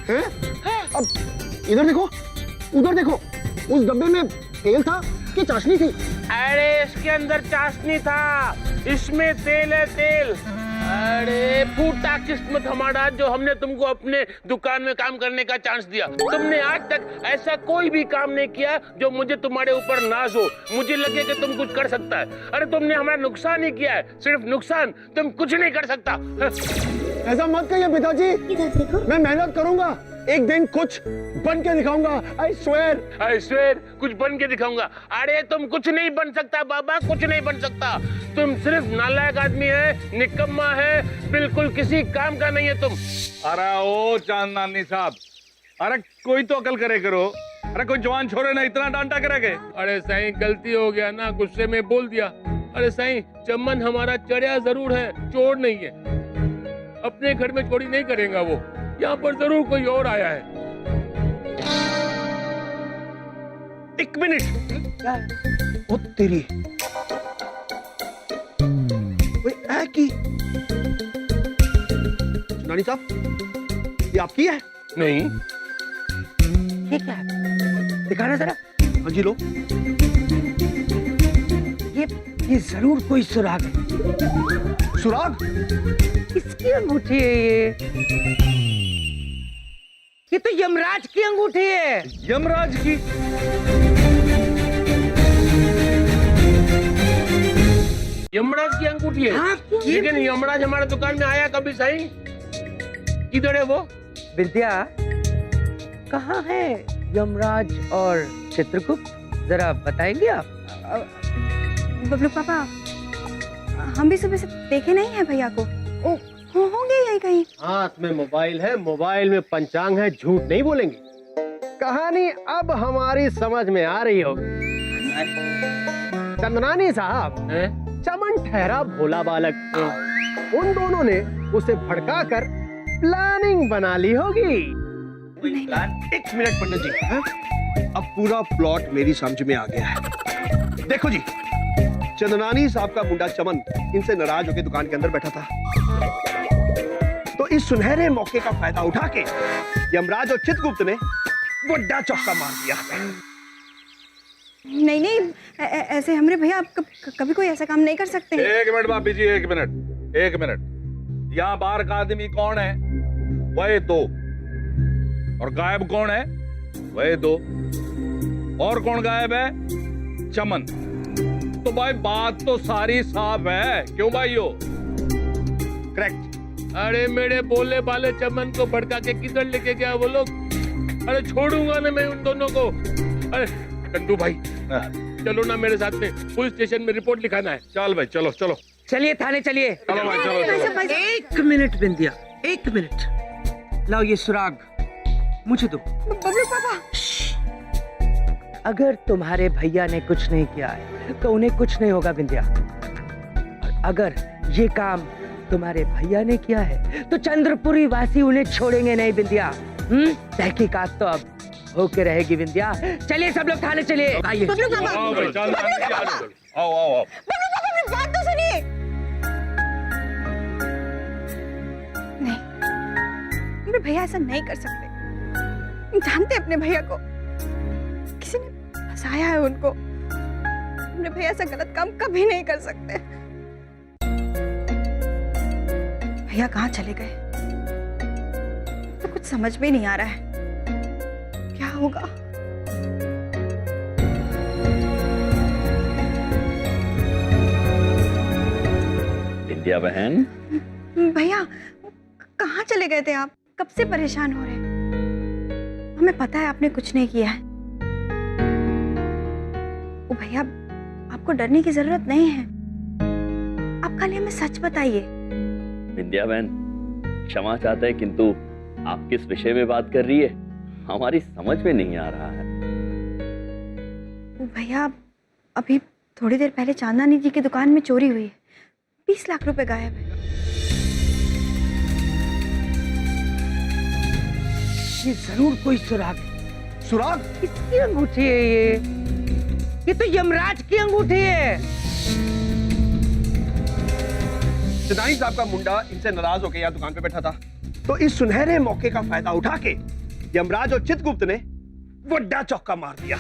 हैं? अब इधर देखो, उधर देखो, उस डब्बे में तेल था कि चाशनी थी? अरे इसके अंदर चाशनी था, इसमें तेल है, तेल। अरे फूटा किस्मत हमारा जो हमने तुमको अपने दुकान में काम करने का चांस दिया। तुमने आज तक ऐसा कोई भी काम नहीं किया जो मुझे तुम्हारे ऊपर नाज हो, मुझे लगे कि तुम कुछ कर सकता है। अरे तुमने हमारा नुकसान ही किया है, सिर्फ नुकसान, तुम कुछ नहीं कर सकता। ऐसा मत कहिए पिताजी, मैं मेहनत करूंगा, एक दिन कुछ बन के दिखाऊंगा। आई स्वेयर कुछ बन के दिखाऊंगा। अरे तुम कुछ नहीं बन सकता बाबा, कुछ नहीं बन सकता। तुम सिर्फ नालायक आदमी है, निकम्मा है, बिल्कुल किसी काम का नहीं है तुम। अरे ओ चांदनानी साहब, अरे कोई तो अकल करे करो। अरे कोई जवान छोरे ने इतना डांटा करेंगे? अरे सही गलती हो गया ना, गुस्से में बोल दिया। अरे सही, चमन हमारा चढ़िया जरूर है, चोर नहीं है। अपने घर में चोरी नहीं करेगा वो, यहाँ पर जरूर कोई और आया है। एक मिनट, ओ तेरी, है की नानी साहब, ये आपकी है? नहीं। ये क्या है? दिखाना जरा। हाँ जी लो। ये जरूर कोई सुराग है। सुराग? किसकी अंगूठी है ये तो यमराज की अंगूठी है। यमराज की? यमराज की अंगूठी है? हाँ, लेकिन यमराज हमारे दुकान में आया कभी सही? किधर है वो? विद्या, कहाँ है यमराज और चित्रगुप्त, जरा बताएंगे आप? बबलू पापा, हम भी सुबह से देखे नहीं है भैया को। ओ, होंगे यही कहीं। हाथ में मोबाइल है, मोबाइल में पंचांग है, झूठ नहीं बोलेंगे। कहानी अब हमारी समझ में आ रही होगी। चंदनानी साहब, चमन ठहरा भोला बालक, उन दोनों ने उसे भड़का कर प्लानिंग बना ली होगी। एक मिनट पंडित जी, है? अब पूरा प्लॉट मेरी समझ में आ गया है। देखो जी, चंदनानी साहब का मुंडा चमन इनसे नाराज होकर दुकान के अंदर बैठा था, तो इस सुनहरे मौके का फायदा उठा के यमराज और चित्रगुप्त ने बड़ा चौका मार दिया। नहीं नहीं, ऐसे हमारे भैया आप कभी कोई ऐसा काम नहीं कर सकते। एक मिनट भाभी जी, एक मिनट। यहाँ बाहर का आदमी कौन है? वही दो। और गायब कौन है? वही दो। और कौन गायब है? चमन। तो भाई बात तो सारी साफ है, क्यों भाइयों? करेक्ट। अरे मेरे बोले वाले चमन को भड़का के किधर लेके गया वो लोग? अरे छोड़ूंगा ना मैं उन दोनों को। अरे कंडू भाई, चलो ना मेरे साथ में, पुलिस स्टेशन में रिपोर्ट लिखाना है। चल भाई, चलो चलो। चलिए थाने चलिए। चलो भाई, चलो, चलो। एक मिनट बिंदिया, एक मिनट। लाओ ये सुराग मुझे दो। बबलू पापा। अगर तुम्हारे भैया ने कुछ नहीं किया है तो उन्हें कुछ नहीं होगा बिंदिया, और अगर ये काम तुम्हारे भैया ने किया है तो चंद्रपुरी वासी उन्हें छोड़ेंगे नहीं बिंदिया। तहकीकात तो अब होके रहेगी बिंदिया। चलिए सब लोग थाने चलिए। आइए। बबलू पापा। आओ भाई, चल, आओ आओ आओ। बबलू पापा मेरी बात तो सुनिए। नहीं, मेरे भैया ऐसा नहीं कर सकते। जानते अपने भैया को, किसी ने फंसाया है उनको। मेरे भैया ऐसा गलत काम कभी नहीं कर सकते। भैया कहाँ चले गए तो कुछ समझ में नहीं आ रहा है, क्या होगा। विद्या बहन, भैया कहाँ चले गए थे आप? कब से परेशान हो रहे हैं। हमें पता है आपने कुछ नहीं किया है। ओ भैया, आपको डरने की जरूरत नहीं है। आप खाली हमें सच बताइए। विद्या बहन क्षमा चाहते हैं, किंतु आप किस विषय में बात कर रही है हमारी समझ में नहीं आ रहा है। ओ भैया, अभी थोड़ी देर पहले चांदनी जी की दुकान में चोरी हुई है। 20 लाख रुपए गायब है। ये जरूर कोई सुराग है। सुराग? किसकी अंगूठी है ये तो यमराज की अंगूठी है। सिदाई साहब का मुंडा इनसे नाराज होकर यहाँ दुकान पे बैठा था, तो इस सुनहरे मौके का फायदा उठा के यमराज और चित्रगुप्त ने बड़ा चौका मार दिया।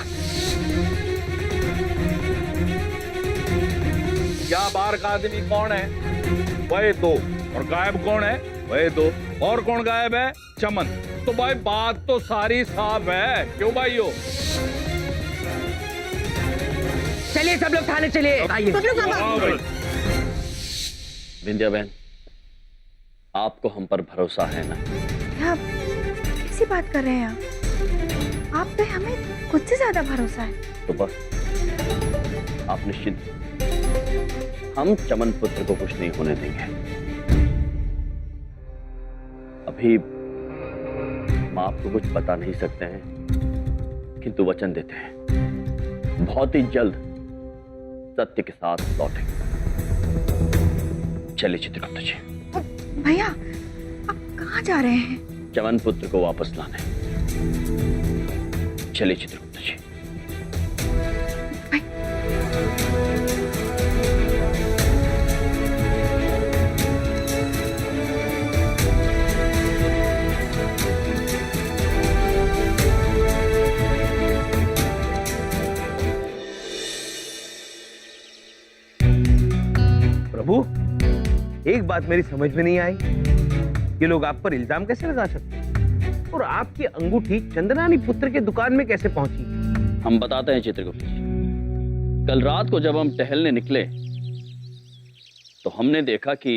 यहाँ बाहर का आदमी कौन है? वही दो। और गायब कौन है? वही दो। और कौन गायब है? चमन। तो भाई बात तो सारी साफ है, क्यों भाइयों? चलिए सब लोग थाने चलिए। आइए। आओ भाई। विद्या बहन, आपको हम पर भरोसा है ना? क्या कैसी बात कर रहे हैं आप पे हमें खुद से ज्यादा भरोसा है। तो बस आप निश्चिंत, हम चमन पुत्र को कुछ नहीं होने देंगे। अभी हम आपको कुछ बता नहीं सकते हैं, किंतु वचन देते हैं बहुत ही जल्द सत्य के साथ लौटेंगे। चलिए चित्रगुप्त जी। भैया, आप कहाँ जा रहे हैं? चमन पुत्र को वापस लाने। चलिए चित्रगुप्त जी। प्रभु, एक बात मेरी समझ में नहीं आई, ये लोग आप पर इल्जाम कैसे लगा सकते हैं? और आपकी अंगूठी चंदनानी पुत्र के दुकान में कैसे पहुंची? हम बताते हैं चित्रगुप्त जी। कल रात को जब हम टहलने निकले तो हमने देखा कि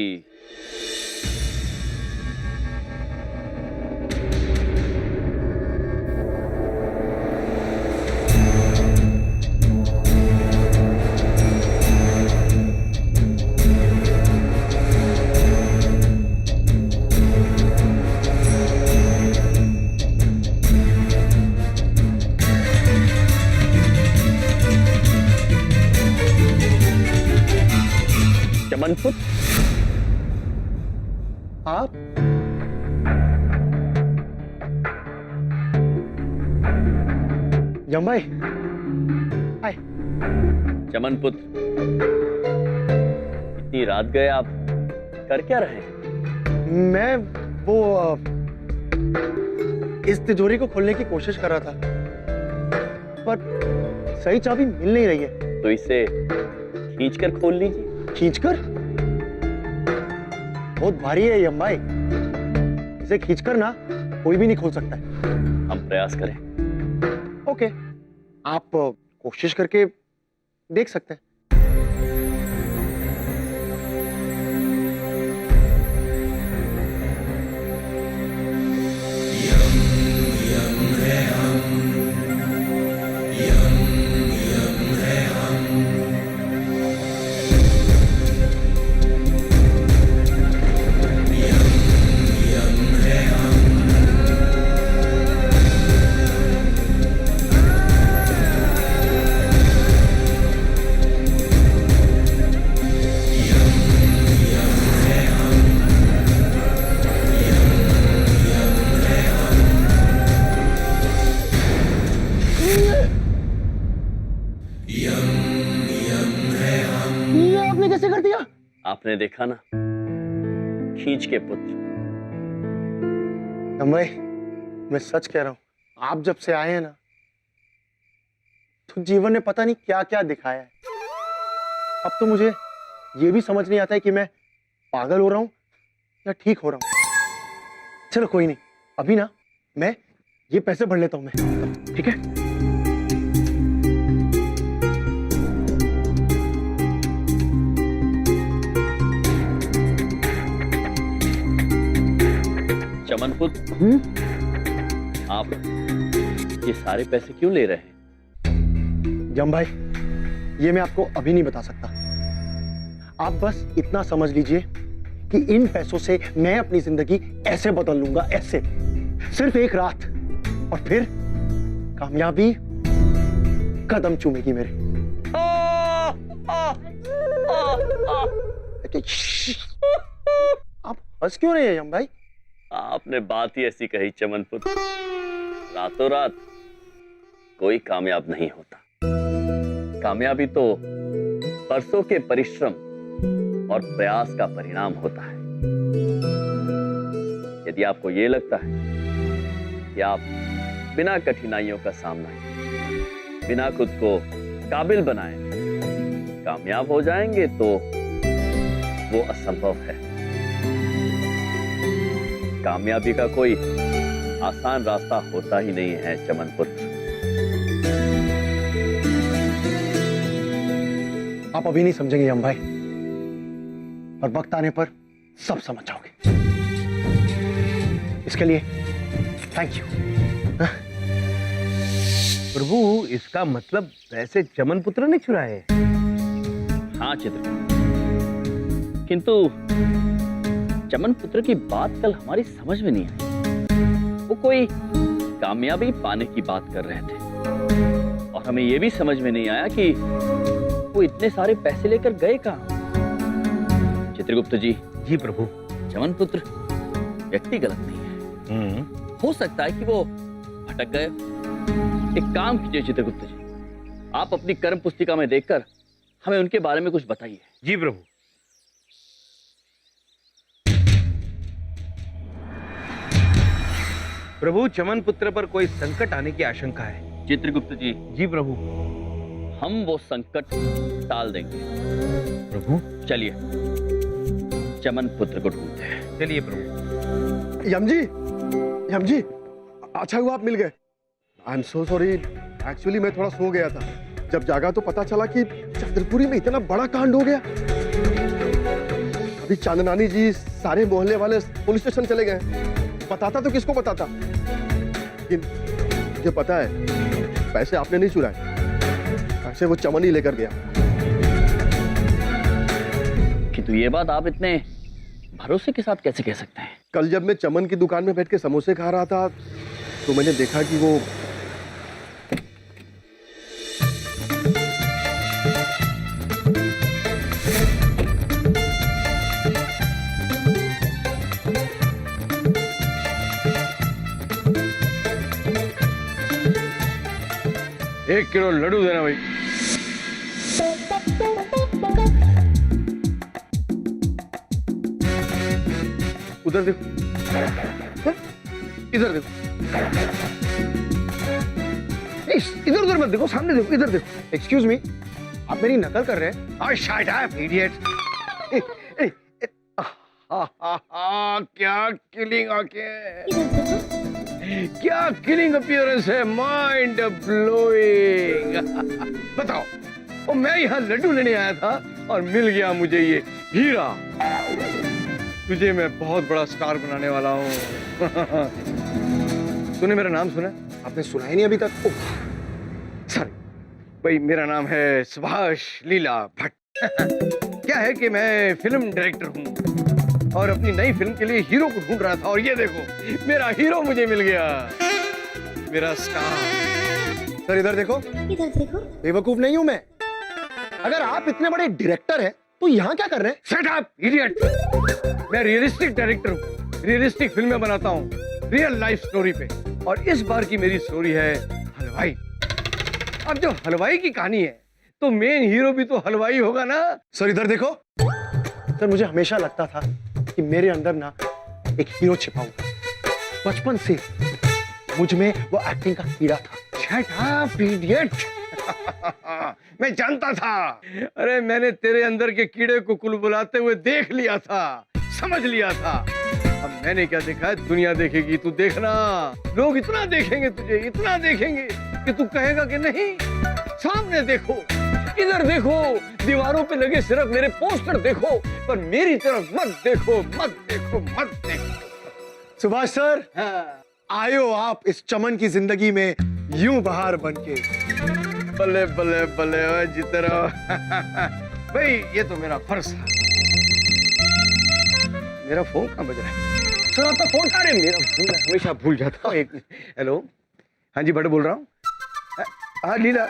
चमनपुत्र। आप? यम भाई, हाय। चमनपुत्र, इतनी रात गए आप, कर क्या रहे? मैं वो इस तिजोरी को खोलने की कोशिश कर रहा था, पर सही चाबी मिल नहीं रही है। तो इसे खींचकर खोल लीजिए। खींचकर? बहुत भारी है यम भाई, इसे खींचकर ना कोई भी नहीं खोल सकता है। हम प्रयास करें। ओके, आप कोशिश करके देख सकते हैं। आपने देखा ना, खींच के पुत्र। भाई मैं सच कह रहा हूं, आप जब से आए हैं ना तो जीवन ने पता नहीं क्या क्या दिखाया है। अब तो मुझे ये भी समझ नहीं आता है कि मैं पागल हो रहा हूं या ठीक हो रहा हूं। चलो कोई नहीं, अभी ना मैं ये पैसे भर लेता हूं मैं, ठीक है? चमन पुत्र, आप ये सारे पैसे क्यों ले रहे हैं? जम भाई, ये मैं आपको अभी नहीं बता सकता। आप बस इतना समझ लीजिए कि इन पैसों से मैं अपनी जिंदगी ऐसे बदल लूंगा, ऐसे, सिर्फ एक रात, और फिर कामयाबी कदम चूमेगी मेरे। आप हंस क्यों रहे हैं जम भाई? आपने बात ही ऐसी कही चमन पुत्र, रातों रात कोई कामयाब नहीं होता। कामयाबी तो बरसों के परिश्रम और प्रयास का परिणाम होता है। यदि आपको ये लगता है कि आप बिना कठिनाइयों का सामना किए, बिना खुद को काबिल बनाए कामयाब हो जाएंगे, तो वो असंभव है। कामयाबी का कोई आसान रास्ता होता ही नहीं है चमन पुत्र। आप अभी नहीं समझेंगे यम भाई, और वक्त आने पर सब समझ जाओगे। इसके लिए थैंक यू। प्रभु, इसका मतलब वैसे चमन पुत्र ने चुराए? हाँ चित्रगुप्त, किंतु चमन पुत्र की बात कल हमारी समझ में नहीं आई। वो कोई कामयाबी पाने की बात कर रहे थे, और हमें यह भी समझ में नहीं आया कि वो इतने सारे पैसे लेकर गए कहां। चित्रगुप्त जी। जी प्रभु। चमन पुत्र व्यक्ति गलत नहीं है, हो सकता है कि वो भटक गए। एक काम कीजिए चित्रगुप्त जी, आप अपनी कर्म पुस्तिका में देखकर हमें उनके बारे में कुछ बताइए। जी प्रभु। प्रभु, चमन पुत्र पर कोई संकट आने की आशंका है। चित्रगुप्त जी। जी प्रभु। हम वो संकट टाल देंगे। प्रभु चलिए चमन पुत्र को ढूंढते हैं। चलिए प्रभु। यम जी, अच्छा हुआ आप मिल गए। I am so sorry, actually मैं थोड़ा सो गया था। जब जागा तो पता चला कि चंद्रपुरी में इतना बड़ा कांड हो गया। अभी चांदनानी जी सारे मोहल्ले वाले पुलिस स्टेशन चले गए। बताता तो किसको बताता, लेकिन मुझे पता है पैसे आपने नहीं चुराए, पैसे वो चमन ही लेकर गया। किंतु ये बात आप इतने भरोसे के साथ कैसे कह सकते हैं? कल जब मैं चमन की दुकान में बैठ के समोसे खा रहा था तो मैंने देखा कि वो एक किलो लड्डू देना भाई। उधर देखो, इधर देखो, इधर उधर मत देखो, सामने देखो, इधर देखो। एक्सक्यूज मी, आप मेरी नकल कर रहे हैं? Shut up idiot. क्या किलिंग आंखें, क्या किलिंग अपीयरेंस है, माइंड ब्लोइंग। बताओ, और मैं यहाँ लड्डू लेने आया था और मिल गया मुझे ये हीरा। तुझे मैं बहुत बड़ा स्टार बनाने वाला हूँ। तूने मेरा नाम सुना? आपने सुना ही नहीं अभी तक? सॉरी भाई, मेरा नाम है सुभाष लीला भट्ट। क्या है कि मैं फिल्म डायरेक्टर हूँ और अपनी नई फिल्म के लिए हीरो को ढूंढ रहा था, और ये देखो मेरा हीरो मुझे मिल गया, मेरा स्टार। सर इधर देखो, इधर देखो। बेवकूफ नहीं हूं मैं। अगर आप इतने बड़े डायरेक्टर हैं तो यहाँ क्या कर रहे हैं? Shut up idiot. मैं रियलिस्टिक डायरेक्टर हूँ, रियलिस्टिक फिल्में बनाता हूँ, रियल लाइफ स्टोरी पे। और इस बार की मेरी स्टोरी है हलवाई। अब जो हलवाई की कहानी है तो मेन हीरो भी तो हलवाई होगा ना। सर इधर देखो, सर मुझे हमेशा लगता था कि मेरे अंदर ना एक हीरो छिपा हुआ है। बचपन से मुझ में वो एक्टिंग का कीड़ा था। Shut up, idiot! मैं जानता था। अरे मैंने तेरे अंदर के कीड़े को कुलबुलाते हुए देख लिया था, समझ लिया था। अब मैंने क्या देखा है, दुनिया देखेगी, तू देखना। लोग इतना देखेंगे तुझे, इतना देखेंगे कि तू कहेगा कि नहीं। सामने देखो, इधर देखो, दीवारों पे लगे सिर्फ मेरे पोस्टर देखो, पर मेरी तरफ मत देखो, मत देखो, मत देखो। सुभाष सर, आयो आप इस चमन की जिंदगी में यूं बहार बनके। बल्ले बल्ले बल्ले ओए जितेरा। भाई ये तो मेरा फर्ज था। मेरा फोन कहाँ बज रहा है? सर आपका फोन? अरे मेरा फोन मैं हमेशा भूल जाता हूँ। एक हेलो, हाँ जी, बड़े बोल रहा हूँ। हाँ लीला,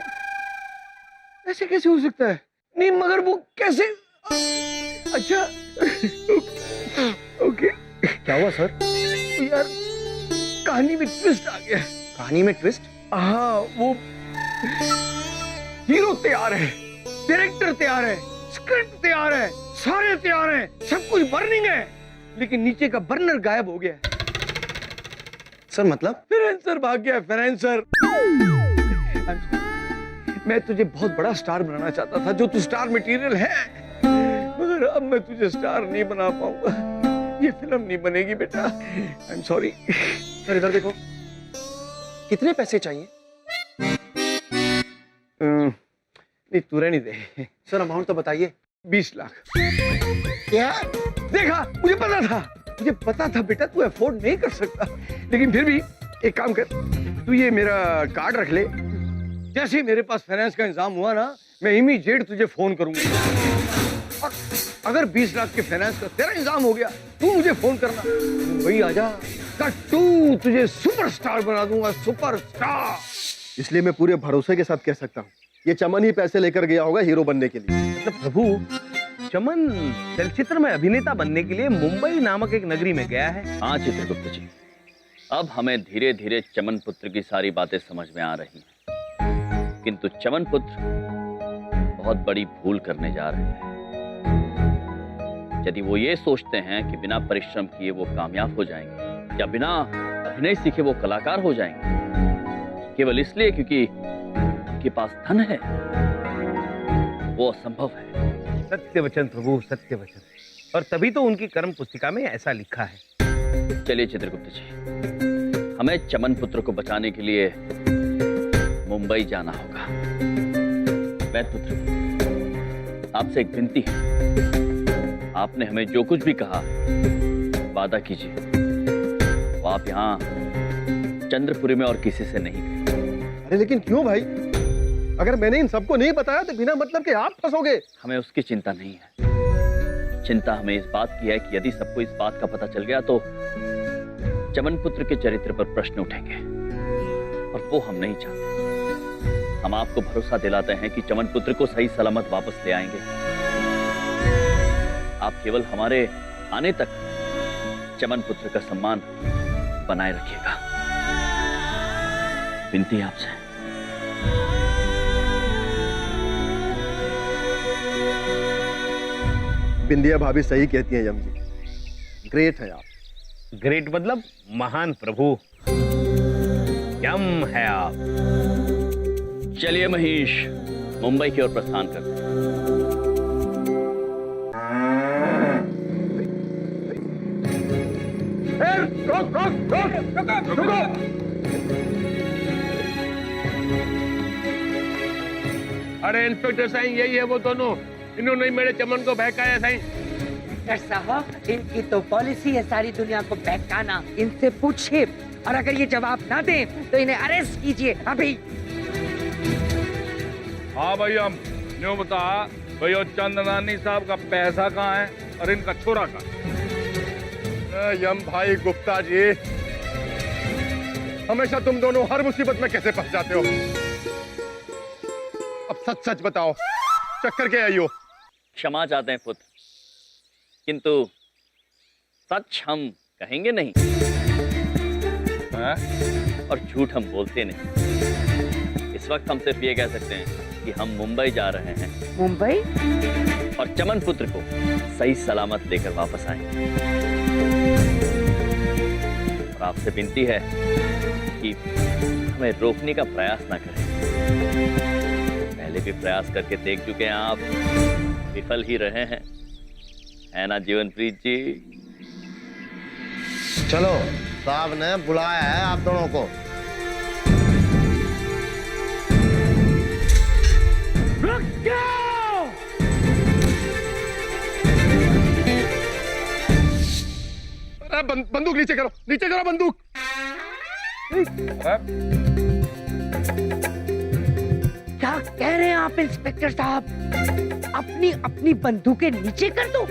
ऐसे कैसे हो सकता है? नहीं मगर वो कैसे? अच्छा ओके। क्या हुआ सर? यार कहानी में ट्विस्ट आ गया। कहानी में ट्विस्ट? हाँ, वो हीरो तैयार है, डायरेक्टर तैयार है, स्क्रिप्ट तैयार है, सारे तैयार हैं, सब कुछ बर्निंग है, लेकिन नीचे का बर्नर गायब हो गया। सर मतलब? फाइनेंसर भाग गया, फाइनेंसर। मैं तुझे बहुत बड़ा स्टार बनाना चाहता था, जो तू स्टार मटेरियल है, मगर अब मैं तुझे स्टार नहीं बना पाऊंगा। ये फिल्म नहीं बनेगी बेटा। I am sorry. सर इधर देखो, कितने पैसे चाहिए? नहीं तू रहने दे। सर अमाउंट तो बताइए। 20 लाख। क्या? देखा, मुझे पता था बेटा तू अफोर्ड नहीं कर सकता, लेकिन फिर भी एक काम कर, तू ये मेरा कार्ड रख ले। जैसे ही मेरे पास फाइनेंस का इंतजाम हुआ ना, मैं इमीडिएट तुझे फोन करूंगा। और अगर 20 लाख के फाइनेंस का तेरा इंतजाम हो गया, तू मुझे फोन करना, वही आजा, कट्टू तुझे सुपरस्टार बना दूंगा, सुपरस्टार। इसलिए मैं पूरे भरोसे के साथ कह सकता हूँ, ये चमन ही पैसे लेकर गया होगा हीरो बनने के लिए। मतलब प्रभु, चमन चलचित्र में अभिनेता बनने के लिए मुंबई नामक एक नगरी में गया है। हाँ चित्रगुप्त जी, अब हमें धीरे धीरे चमन पुत्र की सारी बातें समझ में आ रही हैं, किंतु चमन पुत्र बहुत बड़ी भूल करने जा रहे हैं। यदि वो ये सोचते हैं कि बिना परिश्रम किए वो कामयाब हो जाएंगे या बिना अभिनय सीखे वो कलाकार हो जाएंगे, केवल इसलिए क्योंकि उनके पास धन है, वो असंभव है। सत्य वचन प्रभु, सत्य वचन। और तभी तो उनकी कर्म पुस्तिका में ऐसा लिखा है। चलिए चित्रगुप्त जी, हमें चमन पुत्र को बचाने के लिए मुंबई जाना होगा। वैदपुत्र, आपसे एक विनती है, आपने हमें जो कुछ भी कहा वादा कीजिए, वो आप यहाँ चंद्रपुरी में और किसी से नहीं कहें। अरे लेकिन क्यों भाई? अगर मैंने इन सबको नहीं बताया तो बिना मतलब के आप फंसोगे। हमें उसकी चिंता नहीं है, चिंता हमें इस बात की है कि यदि सबको इस बात का पता चल गया तो चमन पुत्र के चरित्र पर प्रश्न उठेंगे, और वो हम नहीं चाहते। हम आपको भरोसा दिलाते हैं कि चमन पुत्र को सही सलामत वापस ले आएंगे। आप केवल हमारे आने तक चमन पुत्र का सम्मान बनाए रखिएगा। विनती है आपसे। बिंदिया भाभी सही कहती हैं यम जी, ग्रेट है आप। ग्रेट मतलब महान प्रभु, यम है आप। चलिए महेश, मुंबई की ओर प्रस्थान करते हैं। रुको। अरे इंस्पेक्टर साईं, यही है वो दोनों, इन्होंने मेरे चमन को बहकाया साईं। साहब, इनकी तो पॉलिसी है सारी दुनिया को बहकाना। इनसे पूछिए, और अगर ये जवाब ना दें तो इन्हें अरेस्ट कीजिए अभी। हाँ भैया, न्यू बता भैया, चंदनानी साहब का पैसा कहाँ है और इनका छोरा कहाँ? यम भाई गुप्ता जी, हमेशा तुम दोनों हर मुसीबत में कैसे फंस जाते हो? अब सच सच बताओ, चक्कर क्या आई हो? क्षमा चाहते हैं पुत्र, किंतु सच हम कहेंगे नहीं और झूठ हम बोलते नहीं। इस वक्त हम सिर्फ ये कह सकते हैं कि हम मुंबई जा रहे हैं। मुंबई? और चमन पुत्र को सही सलामत लेकर वापस आएंगे। और आपसे विनती है कि हमें रोकने का प्रयास ना करें। पहले भी प्रयास करके देख चुके हैं आप, विफल ही रहे हैं, है ना जीवनप्रीत जी? चलो, साहब ने बुलाया है आप दोनों को। रुक जाओ! अरे बंदूक नीचे करो, नीचे करो बंदूक। क्या कह रहे हैं आप इंस्पेक्टर साहब? अपनी अपनी बंदूकें नीचे कर दो।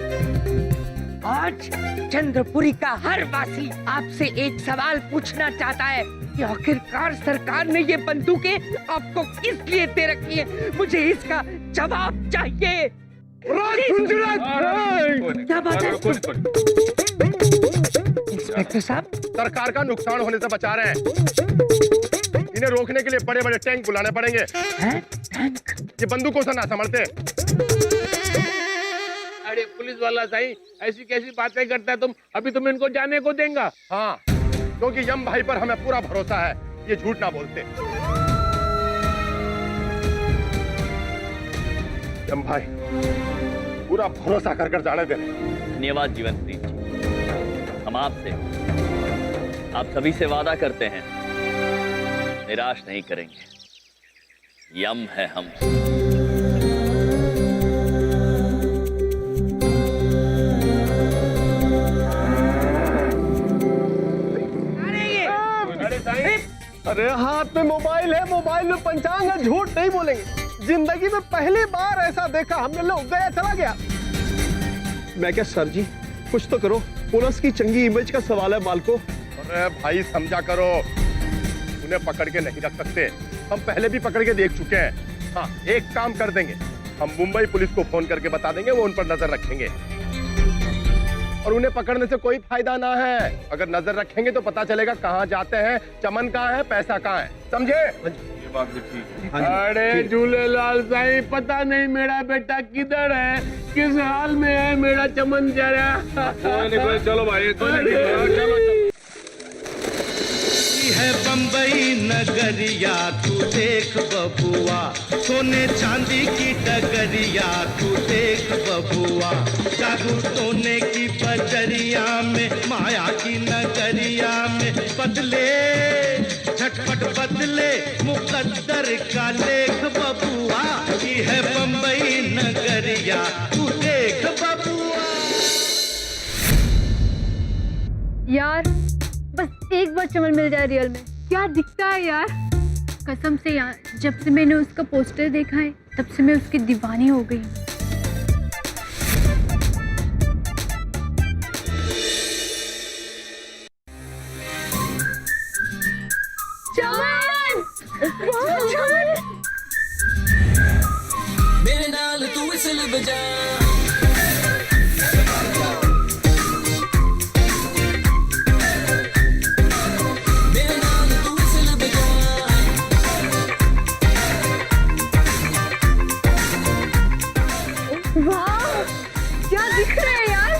आज चंद्रपुरी का हर वासी आपसे एक सवाल पूछना चाहता है कि आखिरकार सरकार ने ये बंदूकें आपको किस लिए दे रखी है? मुझे इसका जवाब चाहिए। क्या बात है इंस्पेक्टर साहब? सरकार का नुकसान होने से बचा रहे हैं। इन्हें रोकने के लिए बड़े बड़े टैंक बुलाने पड़ेंगे। टैंक? ये बंदूकों से ना संभलते। अरे पुलिस वाला साईं, ऐसी कैसी बातें करता है तुम? अभी तुम इनको जाने को देंगे? हाँ, क्योंकि यम भाई पर हमें पूरा भरोसा है, ये झूठ ना बोलते। यम भाई पूरा भरोसा कर कर जाने देना। धन्यवाद जीवनप्रीत जी। हम आपसे, आप सभी से वादा करते हैं, निराश नहीं करेंगे। यम है हम। अरे हाथ में मोबाइल है, मोबाइल में पंचांग है, झूठ नहीं बोलेंगे। जिंदगी में पहली बार ऐसा देखा हमने, लोग गया चला गया। मैं क्या सर जी, कुछ तो करो, पुलिस की चंगी इमेज का सवाल है माल को। अरे भाई समझा करो, उन्हें पकड़ के नहीं रख सकते, हम पहले भी पकड़ के देख चुके हैं। हाँ, एक काम कर देंगे, हम मुंबई पुलिस को फोन करके बता देंगे, वो उन पर नजर रखेंगे। और उन्हें पकड़ने से कोई फायदा ना है, अगर नजर रखेंगे तो पता चलेगा कहाँ जाते हैं, चमन कहाँ है, पैसा कहाँ है, समझे? ये बात भी ठीक है। अरे झूलेलाल साईं, पता नहीं मेरा बेटा किधर है, किस हाल में है मेरा चमन जरा। कोई चलो भाई, चलो। है बंबई नगरिया तू देख बबुआ, सोने चांदी की डगरिया तू देख बबुआ, जादू सोने की बजरिया में, माया की नगरिया में बदले, झटपट बदले मुकद्दर का लेख बबुआ, ये है बंबई नगरिया तू देख बबुआ। यार बस एक बार चमन मिल जाए रियल में। क्या दिखता है यार, कसम से यार, जब से मैंने उसका पोस्टर देखा है तब से मैं उसकी दीवानी हो गई। चमन! चमन! मेरे नाल तू विसल बजा, वाह, क्या दिख रहा है यार।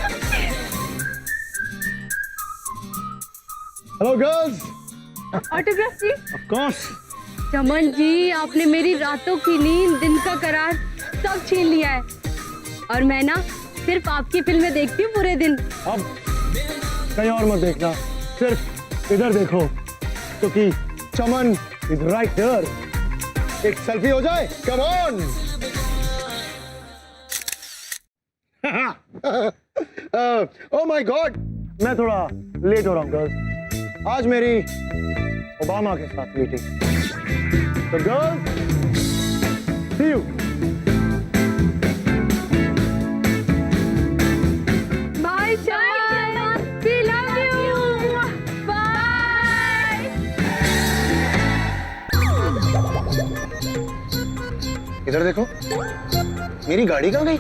Hello girls. ऑटोग्राफ जी। Of course. चमन जी, आपने मेरी रातों की नींद, दिन का करार सब छीन लिया है, और मैं ना सिर्फ आपकी फिल्में देखती हूँ पूरे दिन। अब कहीं और मत देखना, सिर्फ इधर देखो, क्योंकि चमन इज राइट हियर। एक सेल्फी हो जाए, come on. Oh my God, मैं थोड़ा लेट हो रहा हूँ गर्ल्स, आज मेरी ओबामा के साथ मीटिंग। तो girls, see you. Bye Chaman, we love you, bye. इधर देखो, मेरी गाड़ी कहाँ गई?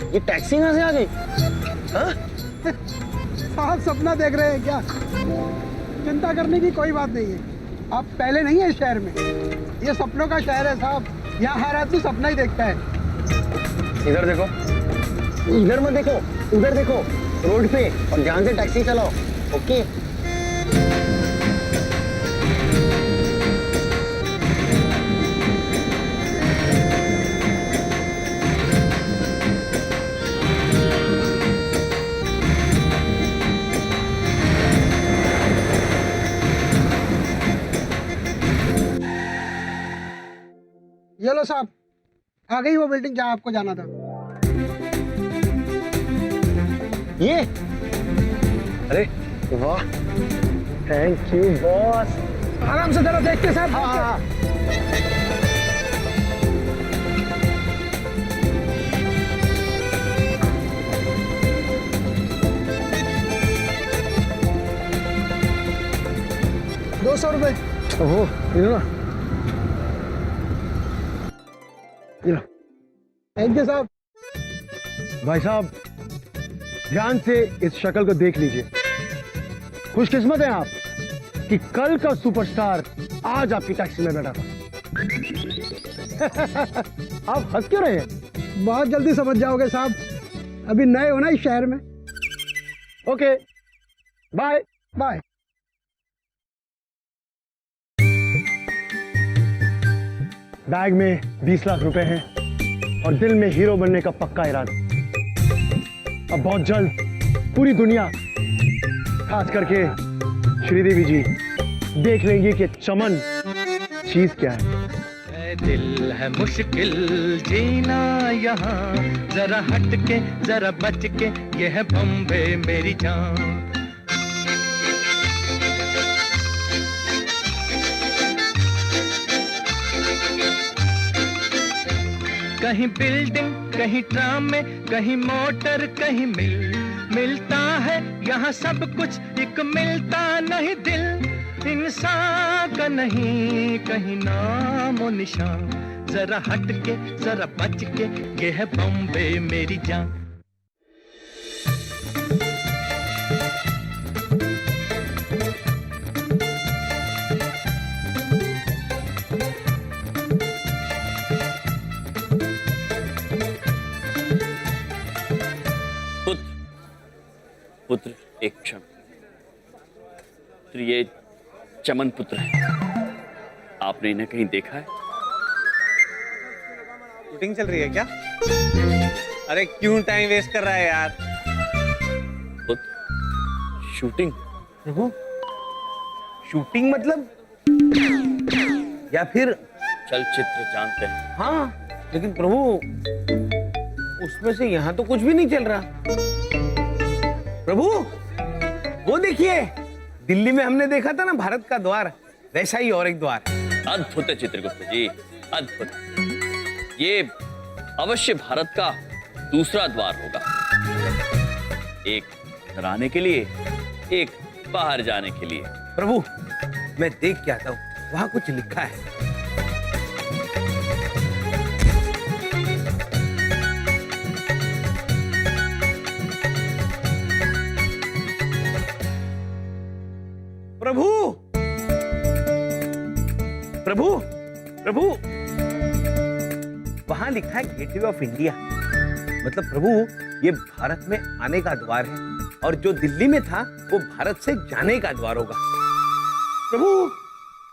ये टैक्सी कहाँ से आ गई? हाँ? साहब सपना देख रहे हैं क्या? चिंता करने की कोई बात नहीं है, आप पहले नहीं है इस शहर में, ये सपनों का शहर है साहब, यहाँ हर आदमी सपना ही देखता है। इधर देखो, इधर मत देखो, उधर देखो, रोड पे, और ध्यान से टैक्सी चलाओ। ओके। ये लो साहब, आ गई वो बिल्डिंग जहाँ आपको जाना था। ये, अरे वाह, थैंक यू बॉस। आराम से जरा देख के साहब। हाँ। ₹200। ओहो, ये ना, थैंक यू साहब। भाई साहब ध्यान से इस शक्ल को देख लीजिए। खुशकिस्मत है आप कि कल का सुपरस्टार आज आपकी टैक्सी में बैठा था। आप हंस क्यों रहे हैं? बहुत जल्दी समझ जाओगे साहब, अभी नए हो ना इस शहर में। Okay, bye bye. बैग में 20 लाख रुपए हैं और दिल में हीरो बनने का पक्का इरादा। अब बहुत जल्द पूरी दुनिया, खास करके श्रीदेवी जी, देख लेंगी कि चमन चीज क्या है। दिल है मुश्किल जीना यहाँ, जरा हट के जरा बच के, ये है बम्बे मेरी जान। कहीं बिल्डिंग, कहीं ट्राम में, कहीं मोटर, कहीं मिलता है यहाँ सब कुछ, एक मिलता नहीं दिल। इंसान का नहीं कहीं नाम और निशान, जरा हट के जरा बच के, ये है बम्बे मेरी जान। पुत्र एक क्षण, तो ये चमन पुत्र है, आपने इन्हें कहीं देखा है? शूटिंग चल रही है क्या? अरे क्यों टाइम वेस्ट कर रहा है यार? पुत्र शूटिंग? प्रभु शूटिंग मतलब, या फिर चलचित्र जानते हैं? हाँ, लेकिन प्रभु उसमें से यहाँ तो कुछ भी नहीं चल रहा। प्रभु वो देखिए, दिल्ली में हमने देखा था ना भारत का द्वार, वैसा ही और एक द्वार। अद्भुत है चित्रगुप्त जी, अद्भुत। ये अवश्य भारत का दूसरा द्वार होगा, एक अंदर आने के लिए, एक बाहर जाने के लिए। प्रभु मैं देख के आता हूँ, वहां कुछ लिखा है। प्रभु प्रभु प्रभु, वहां लिखा है गेटवे ऑफ इंडिया। मतलब प्रभु ये भारत में आने का द्वार है, और जो दिल्ली में था वो भारत से जाने का द्वार होगा। प्रभु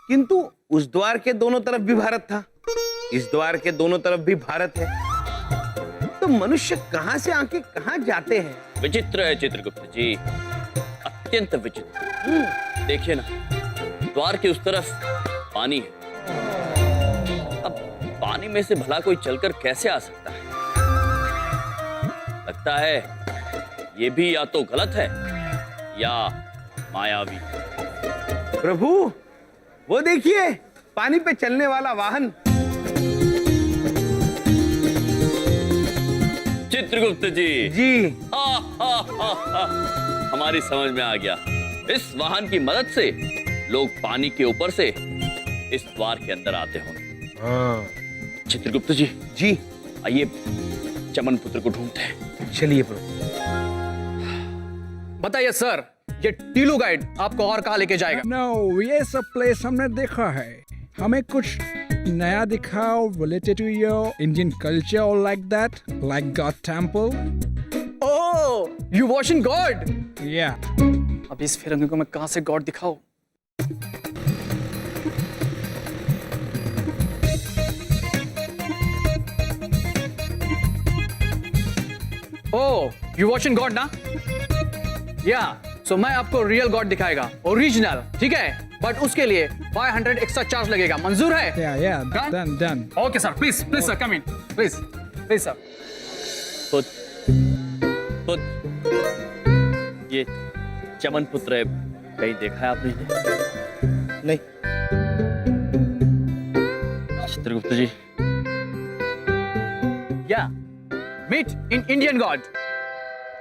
किंतु उस द्वार के दोनों तरफ भी भारत था, इस द्वार के दोनों तरफ भी भारत है, तो मनुष्य कहां से आके कहां जाते हैं? विचित्र है चित्रगुप्त जी, अत्यंत विचित्र। देखिए ना, द्वार के उस तरफ पानी है, अब पानी में से भला कोई चलकर कैसे आ सकता है? लगता है ये भी या तो गलत है या मायावी। प्रभु वो देखिए, पानी पे चलने वाला वाहन। चित्रगुप्त जी जी, हमारी समझ में आ गया। इस वाहन की मदद से लोग पानी के ऊपर से इस द्वार के अंदर आते होंगे। हाँ। चित्रगुप्त जी, जी आइए चमन पुत्र को ढूंढते हैं। चलिए प्रभु। बताइए सर, ये टीलू गाइड आपको और कहाँ लेके जाएगा? नो, ये सब प्लेस हमने देखा है। हमें कुछ नया दिखाओ related to your Indian culture or like that, like God Temple. Oh, you watching God? Yeah. अब इस फिरंगी को मैं कहाँ से गॉड दिखाऊं? Oh, you watching God ना? Yeah. So मैं आपको रियल गॉड दिखाएगा, ओरिजिनल, ठीक है? बट उसके लिए 500 एक्स्ट्रा चार्ज लगेगा, मंजूर है? Yeah, done. Okay sir, please sir, come in, please sir. खुद ये चमन पुत्र है, कहीं देखा है आपने इन्हें? नहीं। चित्रगुप्त जी। Yeah, meet in Indian God.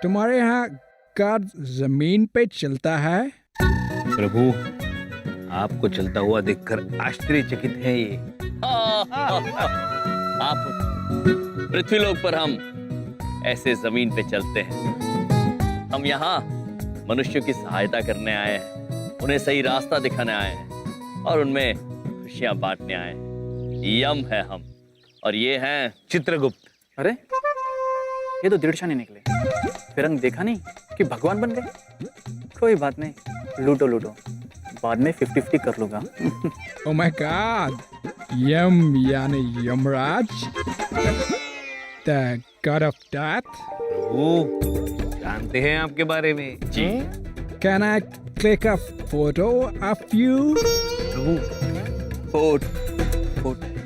तुम्हारे यहाँ God जमीन पे चलता है? प्रभु, आपको चलता हुआ देखकर आश्चर्यचकित है ये। आप पृथ्वीलोक पर, हम ऐसे जमीन पे चलते हैं। हम यहाँ मनुष्यों की सहायता करने आए हैं, उन्हें सही रास्ता दिखाने आए हैं और उनमें खुशियां बांटने आए हैं। यम है हम, और ये हैं चित्रगुप्त। अरे ये तो 1.5 नहीं निकले, फिरंग देखा नहीं कि भगवान बन गए। कोई बात नहीं, लूटो बाद में 50-50 कर लूंगा। Oh my God, Yam यानी Yamraj, the god of death. प्रभु, जानते हैं आपके बारे में जी। Can I click a photo of you? प्रभु, फोट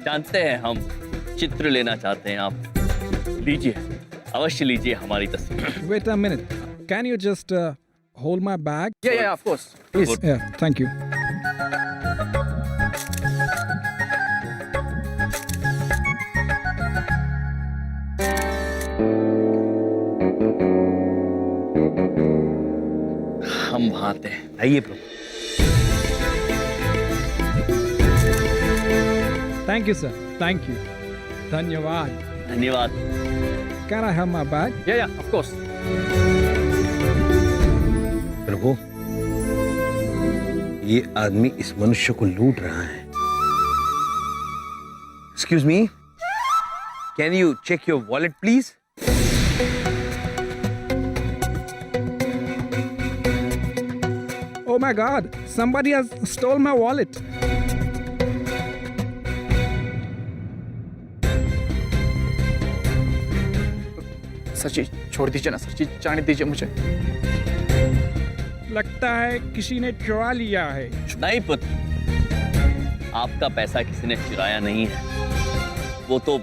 जानते हैं हम, चित्र लेना चाहते हैं आप। लीजिए, अवश्य लीजिए हमारी तस्वीर। Wait a minute. Can you just hold my bag? Yeah, of course. Please. Yeah, thank you. हम भाते हैं। आइए प्रभु। Thank you, sir. Thank you. धन्यवाद. धन्यवाद। Can I have my bag? Yeah, of course. प्रभु, ये आदमी इस मनुष्य को लूट रहा है। Excuse me, can you check your wallet, please? Oh my God! Somebody has stole my wallet. Sir ji छोड़ दीजिए ना, सर जी जाने दीजिए मुझे। लगता है किसी ने चुरा लिया है। नहीं पुत्र, आपका पैसा किसी ने चुराया नहीं है, वो तो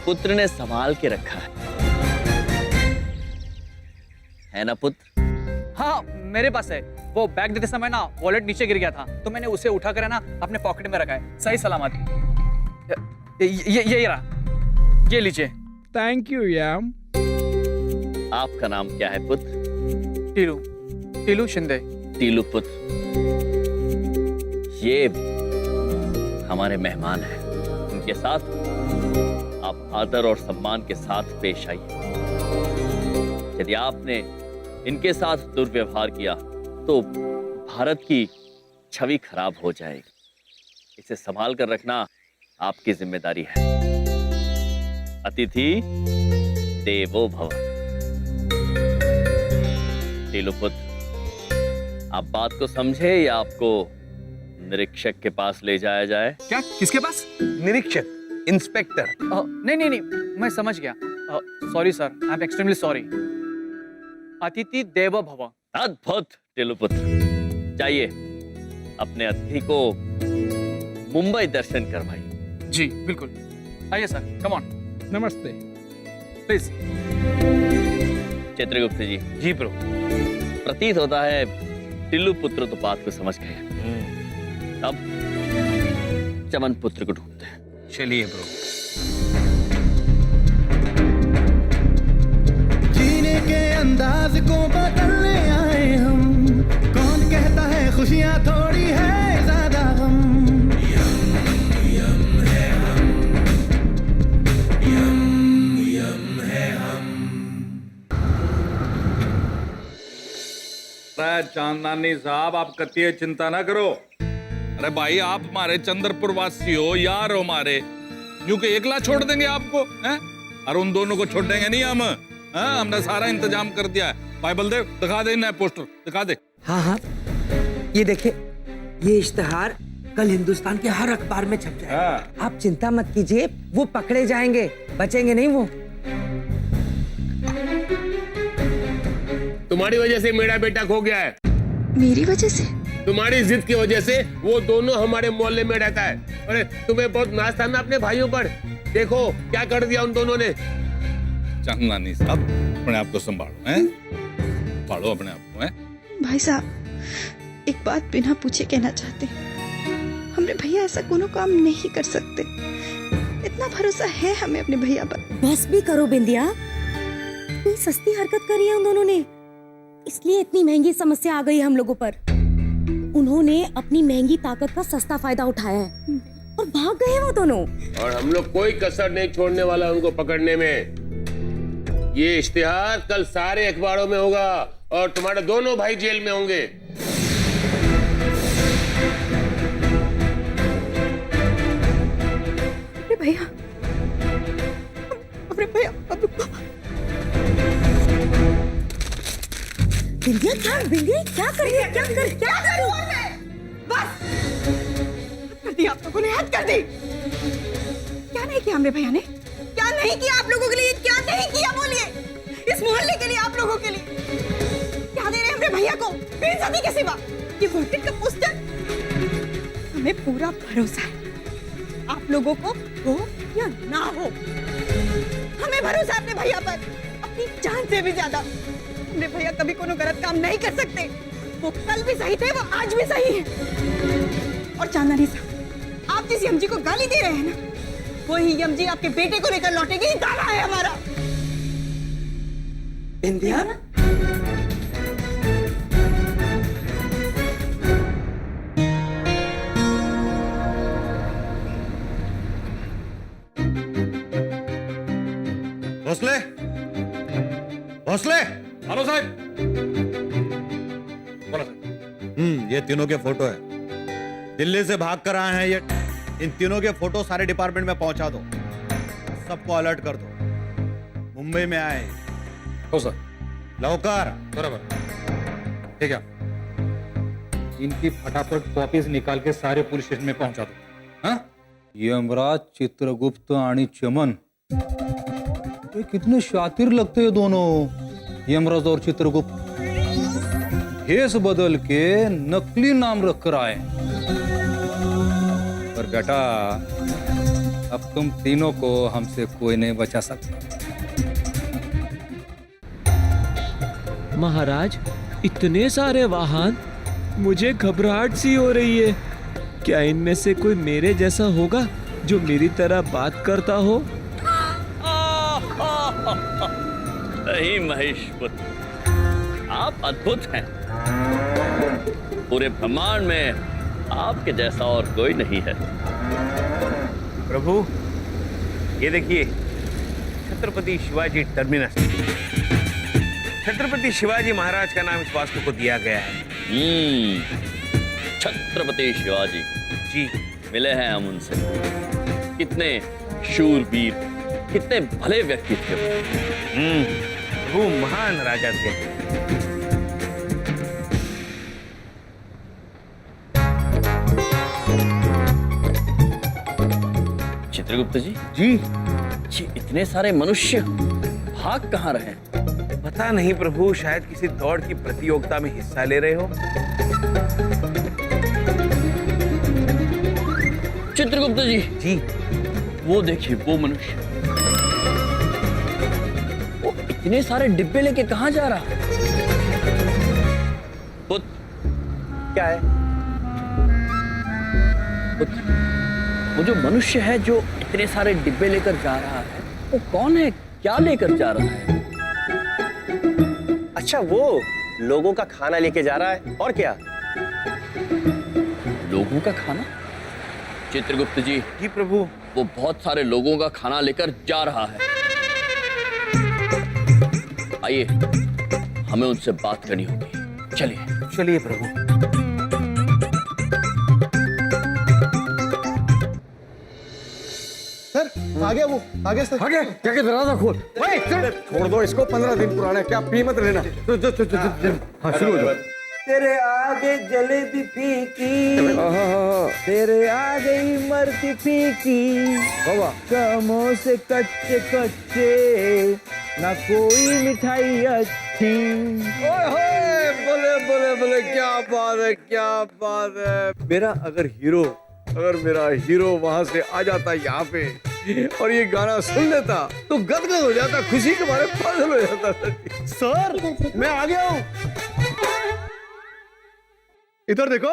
पुत्र ने संभाल के रखा है ना पुत्र? हाँ मेरे पास है। वो बैग देते समय ना वॉलेट नीचे गिर गया था, तो मैंने उसे उठा कर ना अपने पॉकेट में रखा है, सही सलामत। ये रहा, ये लीजिए। थैंक यू याम। आपका नाम क्या है पुत्र? टीलू शिंदे। टीलू पुत्र, ये हमारे मेहमान हैं, उनके साथ आप आदर और सम्मान के साथ पेश आइए। यदि आपने इनके साथ दुर्व्यवहार किया तो भारत की छवि खराब हो जाएगी। इसे संभाल कर रखना आपकी जिम्मेदारी है। अतिथि देवो भव। टीलू पुत्र, आप बात को समझे या आपको निरीक्षक के पास ले जाया जाए? क्या? किसके पास? निरीक्षक, इंस्पेक्टर। नहीं, मैं समझ गया। Sorry sir, I am extremely sorry. अतिथि देवो भव। अद्भुत टीलू पुत्र, जाइए अपने अतिथि को मुंबई दर्शन करवाइए। जी बिल्कुल, आइए सर, कम ऑन। नमस्ते। प्लीज। चित्रगुप्त जी। जी प्रभु। प्रतीत होता है टीलू पुत्र तो बात को समझ गए। अब चमन पुत्र को ढूंढते हैं। चलिए प्रभु। जीने के अंदाज को बदलने आए हम, कौन कहता है खुशियां थोड़ी है ज्यादा हम। यम है हम, यम है हम। चांदनानी साहब, आप कतिये चिंता ना करो, अरे भाई आप हमारे चंद्रपुर वासी हो, यार हो हमारे, यूं के एकला छोड़ देंगे आपको हैं? और उन दोनों को छोड़ देंगे नहीं हम, हैं? हमने सारा इंतजाम कर दिया है। भाई बलदेव दिखा दे नया पोस्टर, दिखा दे। हाँ हाँ, ये देखिए, ये इश्तेहार कल हिंदुस्तान के हर अखबार में छप जाएगा। आप चिंता मत कीजिए, वो पकड़े जाएंगे, बचेंगे नहीं वो। तुम्हारी वजह से मेरा बेटा खो गया है। मेरी वजह से? तुम्हारी जिद की वजह से वो दोनों हमारे मोहल्ले में रहता है। अरे तुम्हें बहुत नाज था ना अपने भाइयों पर, देखो क्या कर दिया उन दोनों ने। चंदनानी साहब अपने आप को संभालो, हैं? संभालो अपने आप को, हैं? भाई साहब, एक बात बिना पूछे कहना चाहते हैं। हमरे भैया ऐसा कोनो काम नहीं कर सकते। इतना भरोसा है हमें अपने भैया पर। बस भी करो बिंदिया, इतनी सस्ती हरकत करी है उन दोनों ने, इसलिए इतनी महंगी समस्या आ गई हम लोगों पर। उन्होंने अपनी महंगी ताकत का सस्ता फायदा उठाया है और भाग गए हैं वो दोनों। और हम लोग कोई कसर नहीं छोड़ने वाला उनको पकड़ने में। ये इश्तिहार कल सारे अखबारों में होगा और तुम्हारे दोनों भाई जेल में होंगे। भैया, अपने भैया, बिंदिया क्या कर रही है? क्या कर रही है? बस कर दी आप लोगों ने, हद कर दी। क्या नहीं किया हमरे भैया ने? क्या नहीं किया आप लोगों के लिए? क्या नहीं किया बोलिए, इस मोहल्ले के लिए, आप लोगों के लिए क्या दे रहे हैं हमरे भैया को बेइज्जती के सिवा? ये वोटेड का पोस्टर। हमें पूरा भरोसा है आप लोगों को हो या ना हो, हमें भरोसा है अपने भैया पर, अपनी जान से भी ज्यादा। अपने भैया कभी कोनो गलत काम नहीं कर सकते। वो कल भी सही थे, वो आज भी सही है। और चांदनी साहब, आप जिस यमजी को गाली दे रहे हैं ना, वही यमजी आपके बेटे को लेकर लौटेगी, दावा है हमारा। इंडिया भोसले, भोसले। हेलो साहब। ये तीनों के फोटो है, दिल्ली से भाग कर आए हैं ये। इन तीनों के फोटो सारे डिपार्टमेंट में पहुंचा दो, सबको अलर्ट कर दो। मुंबई में आए हो सर। लवकर। बराबर, ठीक है। इनकी फटाफट कॉपीज निकाल के सारे पुलिस स्टेशन में पहुंचा दो। हाँ? यमराज, चित्रगुप्त आणि चमन, ये कितने शातिर लगते हैं दोनों, यमराज और चित्रगुप्त। भेष बदल के नकली नाम रख कर आए। पर बेटा, अब तुम तीनों को हमसे कोई नहीं बचा सकता। महाराज, इतने सारे वाहन, मुझे घबराहट सी हो रही है। क्या इनमें से कोई मेरे जैसा होगा जो मेरी तरह बात करता हो? नहीं महेशपुत्र, आप अद्भुत हैं। पूरे ब्रह्मांड में आपके जैसा और कोई नहीं है। प्रभु, ये देखिए, छत्रपति शिवाजी टर्मिनस। छत्रपति शिवाजी महाराज का नाम इस वास्तु को दिया गया है। छत्रपति शिवाजी जी, मिले हैं हम उनसे। कितने शूरवीर, कितने भले व्यक्ति थे। वो महान राजा थे। चित्रगुप्त जी, जी, ये इतने सारे मनुष्य भाग कहाँ रहे? पता नहीं प्रभु, शायद किसी दौड़ की प्रतियोगिता में हिस्सा ले रहे हो। चित्रगुप्त जी, जी, वो देखिए, वो मनुष्य, वो इतने सारे डिब्बे लेके कहाँ जा रहा है? पुत्र, क्या है? पुत्र, वो जो मनुष्य है जो इतने सारे डिब्बे लेकर जा रहा है, वो कौन है? क्या लेकर जा रहा है? अच्छा, वो लोगों का खाना लेके जा रहा है, और क्या? लोगों का खाना? चित्रगुप्त जी, जी प्रभु, वो बहुत सारे लोगों का खाना लेकर जा रहा है। आइए, हमें उनसे बात करनी होगी। चलिए। चलिए प्रभु। सर आ गया वो, आ गया सर। आ गया? जाके दरवाजा खोल। ओए, छोड़ दो इसको, 15 दिन पुराना है, क्या पी मत लेना। हाँ, शुरू हो जाओ। तेरे आगे जलेबी फीकी, तेरे आगे ही मरती फीकी, कमों से कच्चे कच्चे, ना कोई मिठाई अच्छी। बोले बोले बोले, क्या बात है, क्या बात है। मेरा हीरो वहां से आ जाता यहाँ पे और ये गाना सुन लेता तो गदगद हो जाता, खुशी के मारे पागल हो जाता। सर मैं आ गया हूँ, इधर देखो।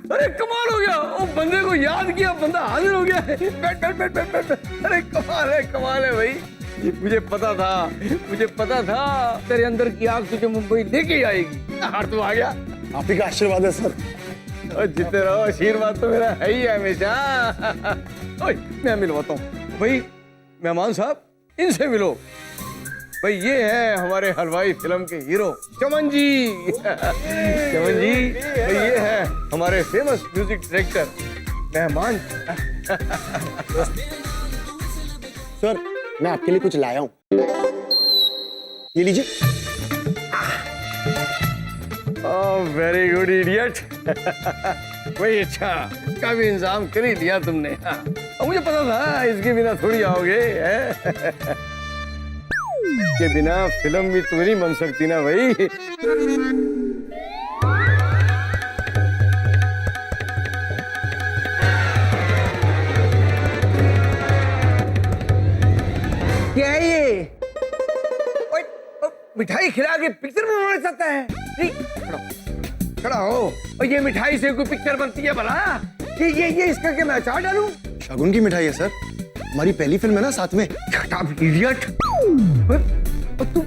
अरे कमाल हो गया, वो बंदे को याद किया, बंदा हाजिर हो गया। बैठ बैठ बैठ बैठ बैठ। अरे कमाल है भाई। ये मुझे पता था तेरे अंदर की आग तुझे मुंबई लेके आएगी। हार तू आ गया। आप ही का आशीर्वाद है सर। और जीते रहो, आशीर्वाद तो मेरा है ही हमेशा। मैं मिलवाता हूँ भाई, मेहमान साहब इनसे मिलो भाई। ये है हमारे हलवाई फिल्म के हीरो चमन जी। चमन जी, ये है हमारे फेमस म्यूजिक डायरेक्टर मेहमान। सर मैं आपके लिए कुछ लाया हूँ, ये लीजिए। Very good idiot. वही, अच्छा इसका भी इंतजाम कर ही लिया तुमने। हाँ, मुझे पता था इसके बिना थोड़ी आओगे। के बिना फिल्म भी तो नहीं बन सकती ना भाई। क्या है ये? मिठाई खिला के पिक्चर बनाना चाहता है? नहीं, खड़ा हो। और ये मिठाई से कोई पिक्चर बनती है भला? ये इसका क्या मैं अचार डालूं? शगुन की मिठाई है सर, हमारी पहली फिल्म है ना साथ में। इडियट। तू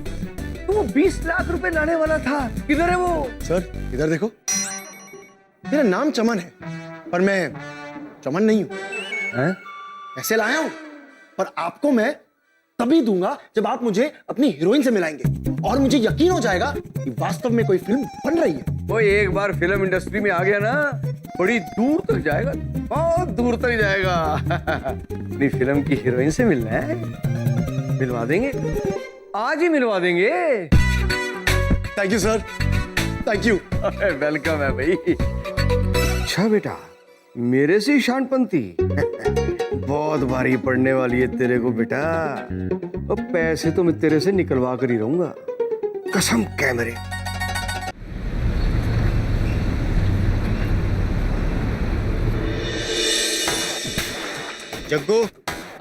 वो 20 लाख रुपए लाने वाला था, किधर है वो? सर इधर देखो, मेरा नाम चमन है पर मैं चमन नहीं हूँ। ऐसे लाया हूँ, पर आपको मैं तभी दूंगा जब आप मुझे अपनी हीरोइन से मिलाएंगे और मुझे यकीन हो जाएगा कि वास्तव में कोई फिल्म बन रही है। वो एक बार फिल्म इंडस्ट्री में आ गया ना, बड़ी दूर तक जाएगा, बहुत दूर तक जाएगा। अपनी फिल्म की हीरोइन से मिलना है, मिलवा देंगे, आज ही मिलवा देंगे। Thank you sir, thank you. Welcome है भाई। अच्छा बेटा, मेरे से शानपंती बहुत भारी पड़ने वाली है तेरे को बेटा। और पैसे तो मैं तेरे से निकलवा कर ही रहूंगा, कसम कैमरे। जग्गू,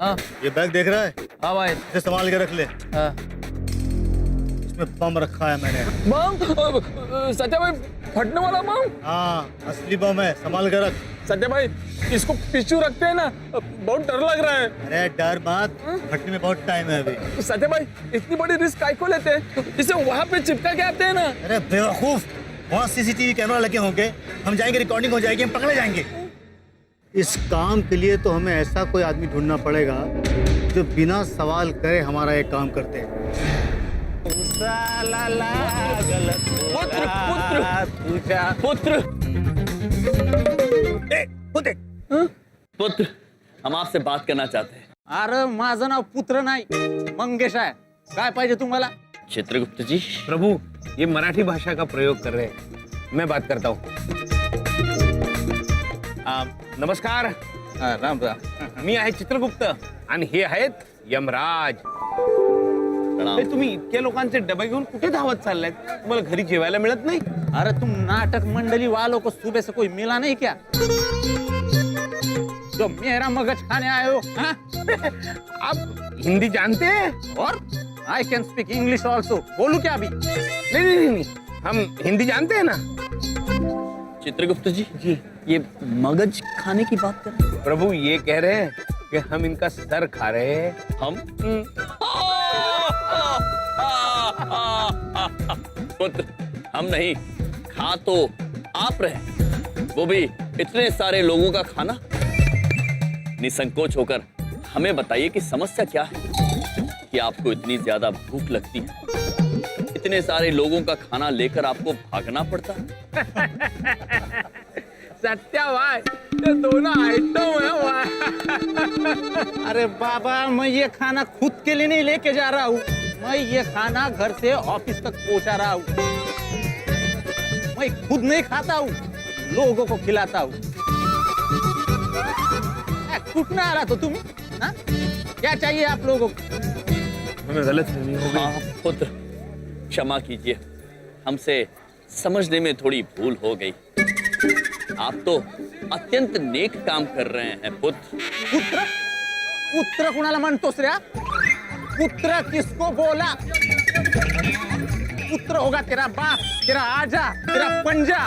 हाँ ये बैग देख रहा है? हाँ भाई। इसे संभाल के रख ले। हाँ। इसमें बम रखा है मैंने। बम? सत्या भाई, फटने वाला बम? हाँ, असली बम है, संभाल के रख। सत्या भाई, इसको पीछू रखते हैं ना, बहुत डर लग रहा है। अरे डर मत, फटने में बहुत टाइम है अभी। सत्या भाई, इतनी बड़ी रिस्क काहे को लेते हैं? इसे वहाँ पे चिपका के आते हैं ना। अरे बेवकूफ, वहाँ सीसीटीवी कैमरा लगे होंगे, हम जाएंगे, रिकॉर्डिंग हो जाएगी, हम पकड़े जाएंगे। इस काम के लिए तो हमें ऐसा कोई आदमी ढूंढना पड़ेगा जो बिना सवाल करे हमारा ये काम करते हैं। पुत्र पुत्र, हम आपसे बात करना चाहते हैं। अरे माझं नाव पुत्र नाही, मंगेश आहे। काय पाहिजे तुम्हाला? चित्रगुप्त जी। प्रभु, ये मराठी भाषा का प्रयोग कर रहे हैं, मैं बात करता हूँ। नमस्कार। राम राम। मी आहे चित्रगुप्त आणि हे आहेत यमराज। हे तुम्ही इतक्या लोकांचे डबे घेऊन कुठे धावत चाललाय? तुम्हाला घरी जेवायला मिळत नाही? अरे तुम नाटक मंडली वालों को सुबह से कोई मिला नहीं क्या, जो मेरा मगज खाने आए हो? हाँ? आप हिंदी जानते हैं? और I can speak English also. बोलू क्या अभी? नहीं, हम हिंदी जानते हैं ना। चित्रगुप्त जी, ये मगज खाने की बात कर रहे हैं? प्रभु, ये कह रहे हैं कि हम इनका सर खा रहे हैं। हम? पुत्र, हम नहीं, खा तो आप रहे, वो भी इतने सारे लोगों का खाना। निसंकोच होकर हमें बताइए कि समस्या क्या है कि आपको इतनी ज्यादा भूख लगती है, इतने सारे लोगों का खाना लेकर आपको भागना पड़ता है। सत्या भाई, ये दोनों आइटम है भाई। अरे बाबा, मैं ये खाना खुद के लिए नहीं लेके जा रहा हूँ, मैं ये खाना घर से ऑफिस तक पहुँचा रहा हूँ। मैं खुद नहीं खाता हूँ, लोगों को खिलाता हूँ। कूटना आ रहा तो तुम्हें, हाँ? क्या चाहिए आप लोगों को? हमें गलतफहमी हो गई। हाँ पुत्र, क्षमा कीजिए, हमसे समझने में थोड़ी भूल हो गई। आप तो अत्यंत नेक काम कर रहे हैं पुत्र। पुत्र? पुत्र कुणाला म्हणतोस रे? पुत्र किसको बोला? पुत्र होगा तेरा बाप, तेरा आजा, तेरा पंजा।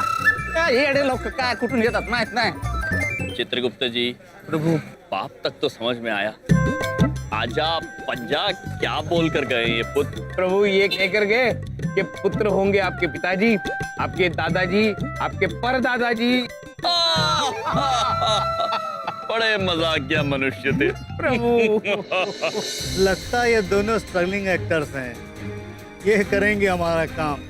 येडे लोक काय कुठून येतात माहित नाही। चित्रगुप्त जी, प्रभु बाप तक तो समझ में आया, आजा पंजा क्या बोल कर गए ये पुत्र? प्रभु ये कहकर गए कि पुत्र होंगे आपके पिताजी, आपके दादाजी, आपके परदादाजी। बड़े मजाकिया मनुष्य थे प्रभु। लगता है ये दोनों स्ट्रगलिंग एक्टर्स हैं, ये करेंगे हमारा काम।